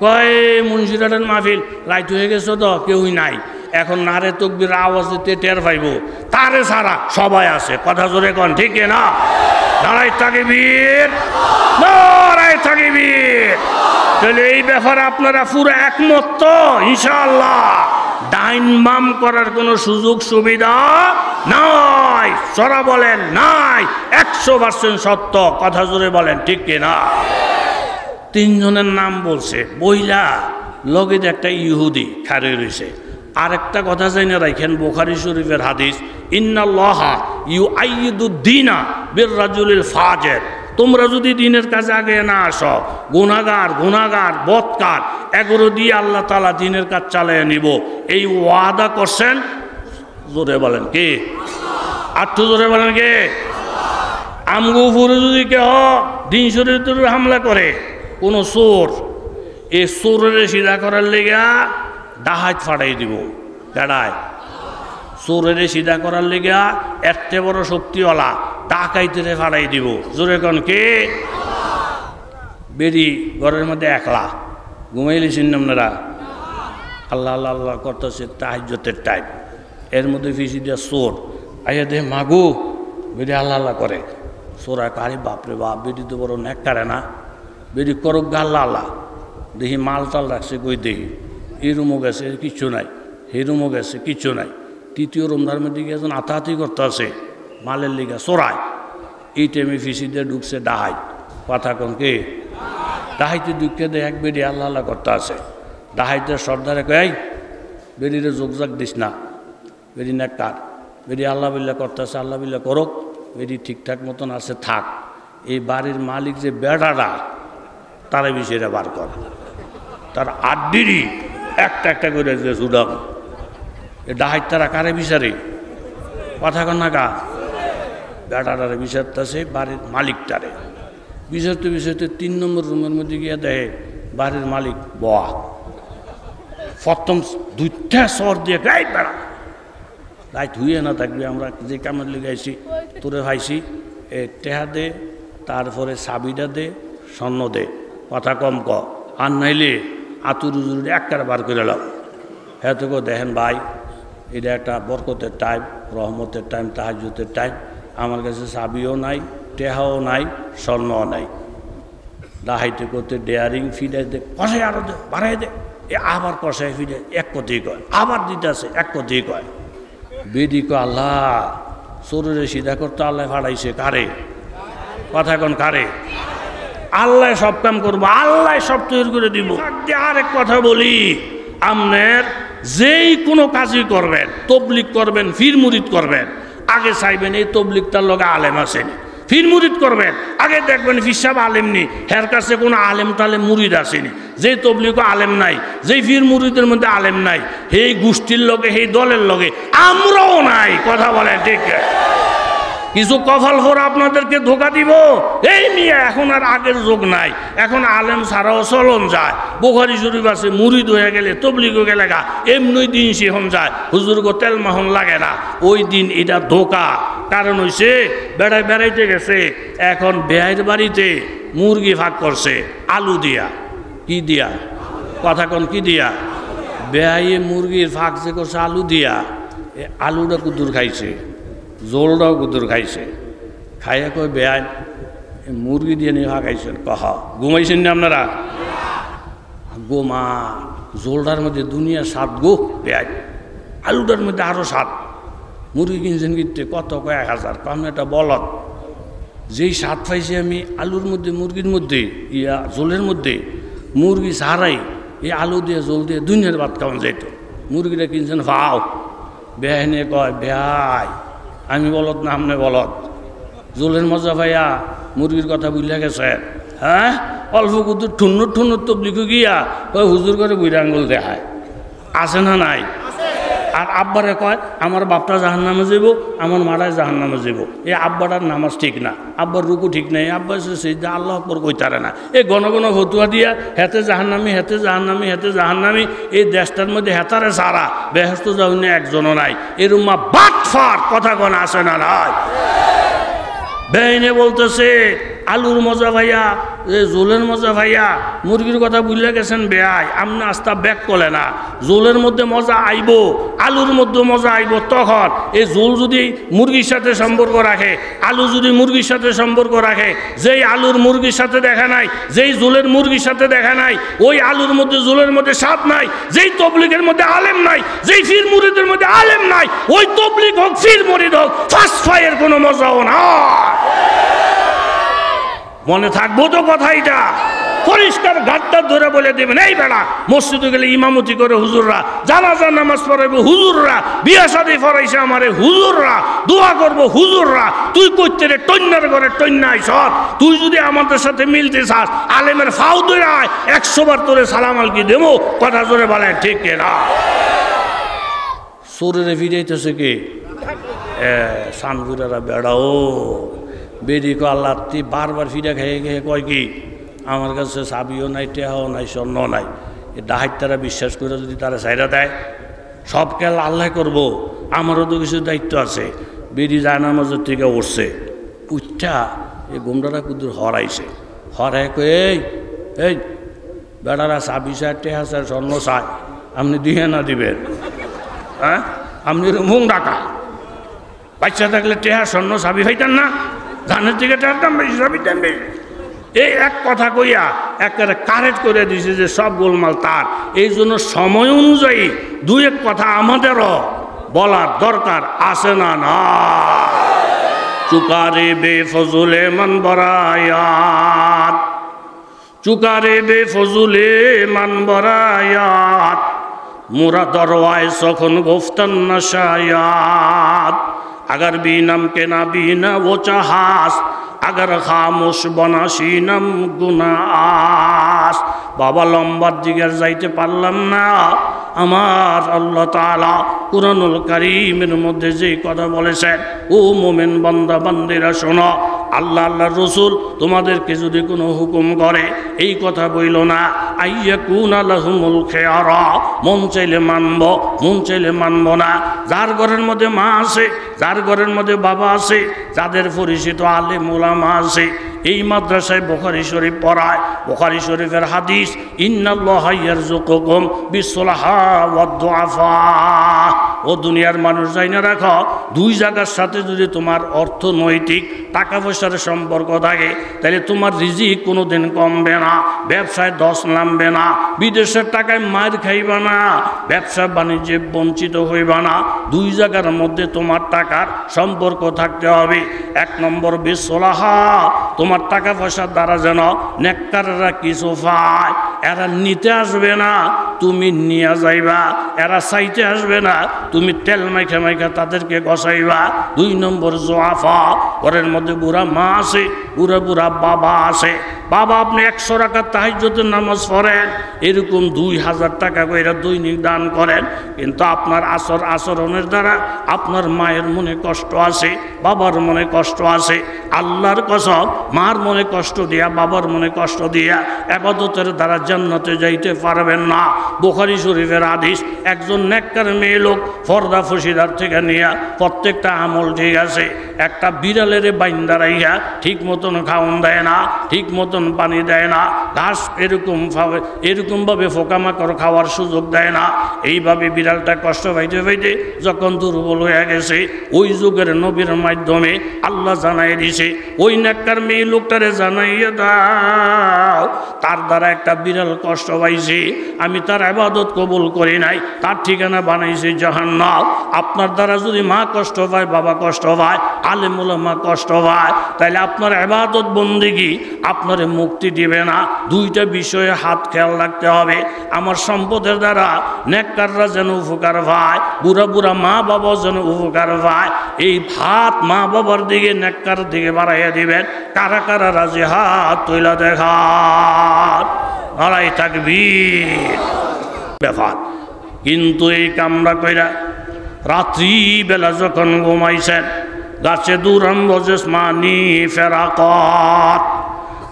কয় মুন্সিরাটের মাহফিল রাইত হয়ে গেছে তো কেউই নাই, এখন নারে তাকবীর আওয়াজ দিতে টের পাইব, তারে ছাড়া সবাই আছে। কথা জোরে কন ঠিক না? নারায়ে তাকবীর, নারায়ে তাকবীর। তাহলে এই ব্যাপারে আপনারা পুরো একমত তো ইনশাআল্লাহ? ডাইন বাম করার কোনো সুযোগ সুবিধা নাই। সরা বলেন নাই, 100% সত্য। কথা জোরে বলেন ঠিক কিনা? তিনজনের নাম বলছে, বইলা লগে একটা ইহুদি খারে রয়েছে। আরেকটা কথা জানি না রাখেন, বুখারী শরীফের হাদিস, ইন্নাল্লাহা ইউআইয়িদুদ্দীনা বিররাজুলিল ফাজির। তোমরা যদি দিনের কাজে আগে না আসো, গুনাহগার বদকার এগুলো দিয়ে আল্লাহ তাআলা দিনের কাজ চালিয়ে নিব, এই ওয়াদা করছেন। জোরে বলেন কে? আটটু জোরে বলেন কে? আমগো উপরে যদি কেহ দিন শরীয়তের হামলা করে, কোন চোর, এই চোরের সিধা করার লেগা ডাহাত ফাটাই দিব, গাড়ায় চোরের সিধা করার লেগা এত বড় শক্তিওয়ালা ডাকাইতে ফাটাই দিব। জোরে কন কে? বেরি ঘরের মধ্যে একলা ঘুমাইলেছেন আপনারা, আল্লাহ আল্লাহ আল্লাহ করতেছে তাহাজ্জুদের টাইম, এর মধ্যে ফিসি দিয়া চোর আইয়া দে মাগু বেরি আল্লাহ আল্লাহ করে, সোরা কারি বাপরে বাপ, বেটি তো বড় নেক কারে না, বেটি করক গাল্লা আল্লাহ, দেখি মাল টাল রাখছে কই দেখি, এই রুমও গেছে কিচ্ছু নাই, সেই রুমও গেছে কিচ্ছু নাই। তৃতীয় রুমধার মধ্যে গিয়ে একজন আতাহাতি করতে আছে মালের লিগা চোরায়। এই টাইমে ফিসি দিয়ে ঢুকছে ডাহাই, কথা কন কে ডাহাইতে ঢুকে দেয় এক বেটি আল্লাহ আল্লাহ করতে আছে। ডাহাইতে সর্দারে কয় বেটিরে যোগজাগ দিস না, বেটি না কার, বেটি আল্লাহ বিল্লাহ করতে আছে, আল্লাহ বিল্লাহ করক, বেটি ঠিকঠাক মতন আছে থাক। এই বাড়ির মালিক যে বেড়াটা তারা বিষয়টা বার কর, তার আড্ডিরই একটা একটা করে যে সুডাম। এ ডাহাই তারা কারে বিচারে, কথা কন না কা, বেড়াটারে বিচারতেছে বাড়ির মালিকটারে। বিচারতে বিচারতে 3 নম্বর রুমের মধ্যে গিয়ে দেখে বাড়ির মালিক বয়া, প্রথম 2টা সর দিয়ে গাই বেড়া রাইত হইয়ে না থাকবে, আমরা যে কামের লিগাইছি তোরে ভাইছি, এ টেহা দে, তারপরে সাবিটা দে, স্বর্ণ দে, কথা কম ক, আর নাইলে আতুর উজুর একবার বার করে লাও। হ্যাঁ তো দেখেন ভাই, এটা একটা বরকতের টাইম, রহমতের টাইম, তাহাজ্জুদের টাইম, আমার কাছে সাবিও নাই, টেহাও নাই, স্বর্ণও নাই। ডাহাইতে করতে ডেয়ারিং ফিডাই দে, কষাই আরো দে, বাড়াই দে, এ আবার কষাই ফিডে এক কথাই কয়, আবার দিতে আছে এক কথাই কয়। বেদি কয় আল্লাহ শরীরে সিধা করতে আল্লাহ ফাড়াইছে কারে, কথা কোন কারে, আল্লাহ সব কাম করবো, আল্লাহ সব তৈরি করে দিব। আরেক কথা বলি, আপনার যেই কোনো কাজই করবেন, তবলিগ করবেন, ফির মুরিদ করবেন, আগে চাইবেন এই তবলিগটার লগে আলেম আছেন। ফির মুরিদ করবেন, আগে দেখবেন ফিসাব আলেম নি, হের কাছে কোনো আলেম তালেম মুরিদ আসেনি। যেই তবলিগ আলেম নাই, যেই ফির মুরিদের মধ্যে আলেম নাই, সেই গোষ্ঠীর লগে, সেই দলের লগে আমরাও নাই, কথা বলে ঠিক। কিছু কফল করে আপনাদেরকে ধোকা দিব, এই মিয়া এখন আর আগের যোগ নাই, এখন আলেম ছাড়াও চলন যায়। বুখারী শরীফ আছে মুরিদ হয়ে গেলে তবলিগ হয়ে গেলে গা এমনি দিন সিহন যায়, হুজুর গো তেল মাহন লাগে না, ওই দিন এটা ধোকা। কারণ হইছে বেড়াইতে গেছে, এখন বেয়াইর বাড়িতে মুরগি ভাগ করছে আলু দিয়া, কি দিয়া, কথা কন কি দিয়া, বেয়াইয়ে মুরগির ভাগ যে করছে আলু দিয়া, আলুটা কুদুর খাইছে, জোলটাও কুদুর খাইছে, খাইয়া কয় বেয়াই মুরগি দিয়ে নিয়ে খাইছেন, কহ ঘুমাইছেন না আপনারা, গোমা জোলটার মধ্যে দুনিয়া স্বাদ গো, বেয়াই আলুটার মধ্যে আরো স্বাদ। মুরগি কিনছেন কিনতে কত, কয়েক হাজার, কারণ এটা বলত। যেই স্বাদ পাইছি আমি আলুর মধ্যে, মুরগির মধ্যে, ইয়া জোলের মধ্যে, মুরগি সারাই এই আলু দিয়ে জোল দিয়ে দুনিয়ার ভাত খাওয়ান যেত। মুরগিটা কিনছেন ভাও, বেয়াই নিয়ে কয় বেয়াই আমি বলত না আপনি বলত, জোলের মজা ভাইয়া মুরগির কথা বুঝলে গেছে। হ্যাঁ অল্প কুতু ঠুন্নুর ঠুন্নুর তবলিগু গিয়া ওই হুজুর করে বুড়ি আঙ্গুল দেখায়, আছে না নাই? আর আব্বারে কয় আমার বাপটা জাহান নামে যাব, আমার মারায় জাহান নামে যাব। এই আব্বাটার নামাজ ঠিক না, আব্বার রুকু ঠিক নাই, আব্বা সেই আল্লাহ আকবার কইতারে না, এই ঘন ঘন ফতুয়া দিয়া হেতে জাহান্নামি, হেতে জাহান্নামি, হেতে জাহান্নামি। এই দেশটার মধ্যে হেতারে সারা বেহেস্ত যাওনি একজনও নাই, এরুম্মা বাটফার, কথা কোন আসে না নাই? বেইনে বলতেছে আলুর মজা ভাইয়া, জোলের মজা ভাইয়া, মুরগির কথা বুঝলে গেছেন বেয়াই, আমনে আস্তা ব্যাক করলে না। জোলের মধ্যে মজা আইব, আলুর মধ্যে মজা আইব তখন। এই জোল যদি মুরগির সাথে সম্পর্ক রাখে, আলু যদি মুরগির সাথে সম্পর্ক রাখে, যেই আলুর মুরগির সাথে দেখা নাই, যেই জোলের মুরগির সাথে দেখা নাই, ওই আলুর মধ্যে জোলের মধ্যে স্বাদ নাই। যেই তবলিগের মধ্যে আলেম নাই, যেই ফির মুরিদের মধ্যে আলেম নাই, ওই তবলিগ হোক ফির মুরিদ হোক ফার্স্ট ফাইয়ের কোনো মজাও না। মনে থাকবো তো কথাইটা, পরিষ্কার ঘাটটা ধরে বলে দেবেন। এই বেড়া মসজিদে গেলে ইমামতি করে হুজুররা, জানাজা নামাজ পড়াইবো হুজুররা, বিয়া শাদী পড়াইছে আমারে হুজুররা, দোয়া করবো হুজুররা। তুই কইতে রে টন্যার ঘরে টন্যাই সব, তুই যদি আমাদের সাথে মিলতে চাস আলেমের ফাউ ধরে আয়, 100 বার তোরে সালাম আলকি দেবো, কথা জোরে বলেন ঠিক না? শরীরে ফিরাইতেছে কি সানগুরারা বেড়াও বেরিয়ে আল্লাহ বারবার ফিরা খেয়ে খেয়ে কয় কি আমার কাছে সাবিও নাই, টেহাও নাই, স্বর্ণ নাই। এ ডাহাইত তারা বিশ্বাস করে যদি তারা চাইরা দেয়, সব খেয়াল আল্লাহ করবো, আমারও তো কিছু দায়িত্ব আছে। বেরিয়ে যায় নামাজের থেকে উঠছে, উঠা এই গুমরাটা কুদুর হরাইছে, হরাই কয়ে এই বেড়ারা সাবি চায়, টেহা চায়, স্বর্ণ চায়, আপনি দিয়ে না দিবেন? হ্যাঁ আপনি মুখ ডাকা, বাচ্চা থাকলে টেহা স্বর্ণ সাবি খাইতেন না? ধানের থেকে তার দাম বেশি, সবই দাম বেশি। এই এক কথা কইয়া একেবারে কারেক্ট করে দিছে যে সব গোলমাল তার। এই জন্য সময় অনুযায়ী দুই এক কথা আমাদেরও বলার দরকার আছে না? না চুকারে বেফজুলে মান বরায়াত, চুকারে বেফজুলে মান বরায়াত, মুরা দরওয়ায় সখন গোফতান নশায়াত, अगर बीनम के ना बीना वो चाहास, अगर खामोश बना शीनम गुनास। बाबा लम्बार दिगेर जाइते पारलाम ना, আমার আল্লাহ তাআলা কুরআনুল কারীমের মধ্যে যে কথা বলেছেন, ও মুমিন বান্দা বান্দিরা শোনো, আল্লাহ আল্লাহর রাসূল তোমাদেরকে যদি কোনো হুকুম করে এই কথা বইল না, আইয়াকুনা লাহুমুল খিয়ারা, মন চাইলে মানব, মন চাইলে মানব না। যার ঘরের মধ্যে মা আছে, যার ঘরের মধ্যে বাবা আছে, যাদের পরিচিত আলেম ওলামা আছে, এই মাদ্রাসায় বুখারী শরীফ পড়ায়, বুখারী শরীফের হাদিস, ইন্নাল্লাহা ইয়ারযুকুকুম বিসসলাহা ওয়াদ দুআফা। ও দুনিয়ার মানুষ জাইনা রাখো, দুই জায়গার সাথে যদি তোমার অর্থনৈতিক টাকা পয়সার সম্পর্ক থাকে তাহলে তোমার রিজিক কোনোদিন কমবে না, ব্যবসায় দশ নামবে না, বিদেশের টাকায় মার খাইবা না, ব্যবসা বাণিজ্যে বঞ্চিত হইবা না। দুই জায়গার মধ্যে তোমার টাকার সম্পর্ক থাকতে হবে। এক নম্বর বিসসলাহা, তোমার টাকা পয়সার দ্বারা যেন নেককাররা কিছু পায়, এরা নিতে আসবে না, তুমি নিয়ে যাইবা, এরা চাইতে আসবে না, তুমি তেল মাইখা মাইখা তাদেরকে গসাইবা। দুই নম্বর জোয়াফা, ঘরের মধ্যে বুড়া মা আছে, বুড়া বুড়া বাবা আছে, বাবা আপনি 100 রাকাত তাহাজ্জুদের নামাজ পড়েন, এরকম 2000 টাকা কইরা দৈনিক দান করেন, কিন্তু আপনার আচরণের দ্বারা আপনার মায়ের মনে কষ্ট আছে, বাবার মনে কষ্ট আছে। আল্লাহর কসম, মার মনে কষ্ট দিয়া, বাবার মনে কষ্ট দিয়া ইবাদতের দ্বারা জান্নাতে যাইতে পারবেন না। বুখারী শরীফের হাদিস, একজন নেককার মেয়ে লোক পর্দা ফসিদার থেকে নিয়া প্রত্যেকটা আমল ঠিক আছে, একটা বিড়ালের বাইন্দা রাইয়া ঠিক মতন খাওয়ান দেয় না, ঠিক মতন পানি দেয় না, ঘাস এরকমভাবে পোকামাকড় খাওয়ার সুযোগ দেয় না। এইভাবে বিড়ালটা কষ্ট পাইতে পাইতে যখন দুর্বল হয়ে গেছে, ওই যুগের নবীর মাধ্যমে আল্লাহ জানাই দিছে, ওই নেককার মেয়ে লোকটারে জানাইয়া দাও, তার দ্বারা একটা বিড়াল কষ্ট পাইছে, আমি তার ইবাদত কবুল করি নাই, তার ঠিকানা বানাইছি জাহান্নাম। আপনার দ্বারা যদি মা কষ্ট পায়, বাবা কষ্ট পায়, আলেম ওলামা কষ্ট পায়, তাইলে আপনার ইবাদত বন্দেগী আপনারে মুক্তি দিবে না। দুইটা বিষয়ে হাত খেয়াল রাখতে হবে। আমার সম্পদের দ্বারা নেককাররা যেন উপকার পায়, বুড়া বুড়া মা বাবা যেন উপকার পায়, এই ভাত মা বাবার দিকে নেককার দিকে বাড়াইয়া দিবেন। কারা কারা রাজি হাত তুইলা দেখান, নারায়ে তাকবীর ব্যাপার। কিন্তু এই কামরা কইরা রাত্রিবেলা যখন ঘুমাইছেন, গাছে দুরাম বজেসমানি ফেরাকত,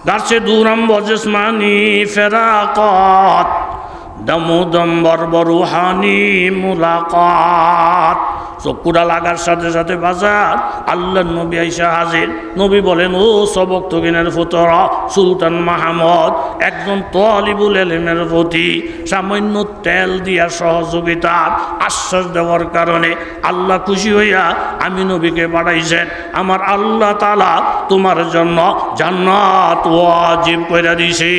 গাছে দুরাম বজেসমানি ফেরাকত, দমোদম বরবরুহানি মুলাকাত। চক্ষুটা লাগার সাথে সাথে বাজার আল্লাহর নবী আইসা হাজির। নবী বলেন, ও সবক তকিনের ফুতরা সুলতান মাহমুদ, একজন তালিবুল ইলমের প্রতি সামান্য তেল দিয়া সহযোগিতার আশ্বাস দেওয়ার কারণে আল্লাহ খুশি হইয়া আমি নবীকে পাঠাইছেন। আমার আল্লাহ তাআলা তোমার জন্য জান্নাত ওয়াজিব কইরা দিছে।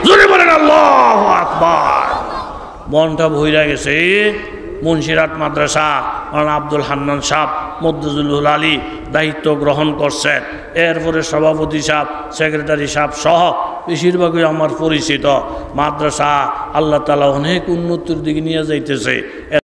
জোরে বলেন আল্লাহু আকবার। মনটা ভইরা গেছে। মুন্সিরাট মাদ্রাসা মাওলানা আব্দুল হান্নান সাহেব মদ্দুজুল আলী দায়িত্ব গ্রহণ করছেন। এরপরে সভাপতি সাহেব, সেক্রেটারি সাহেব সহ বেশিরভাগই আমার পরিচিত। মাদ্রাসা আল্লাহ তাআলা অনেক উন্নতির দিকে নিয়ে যাইতেছে।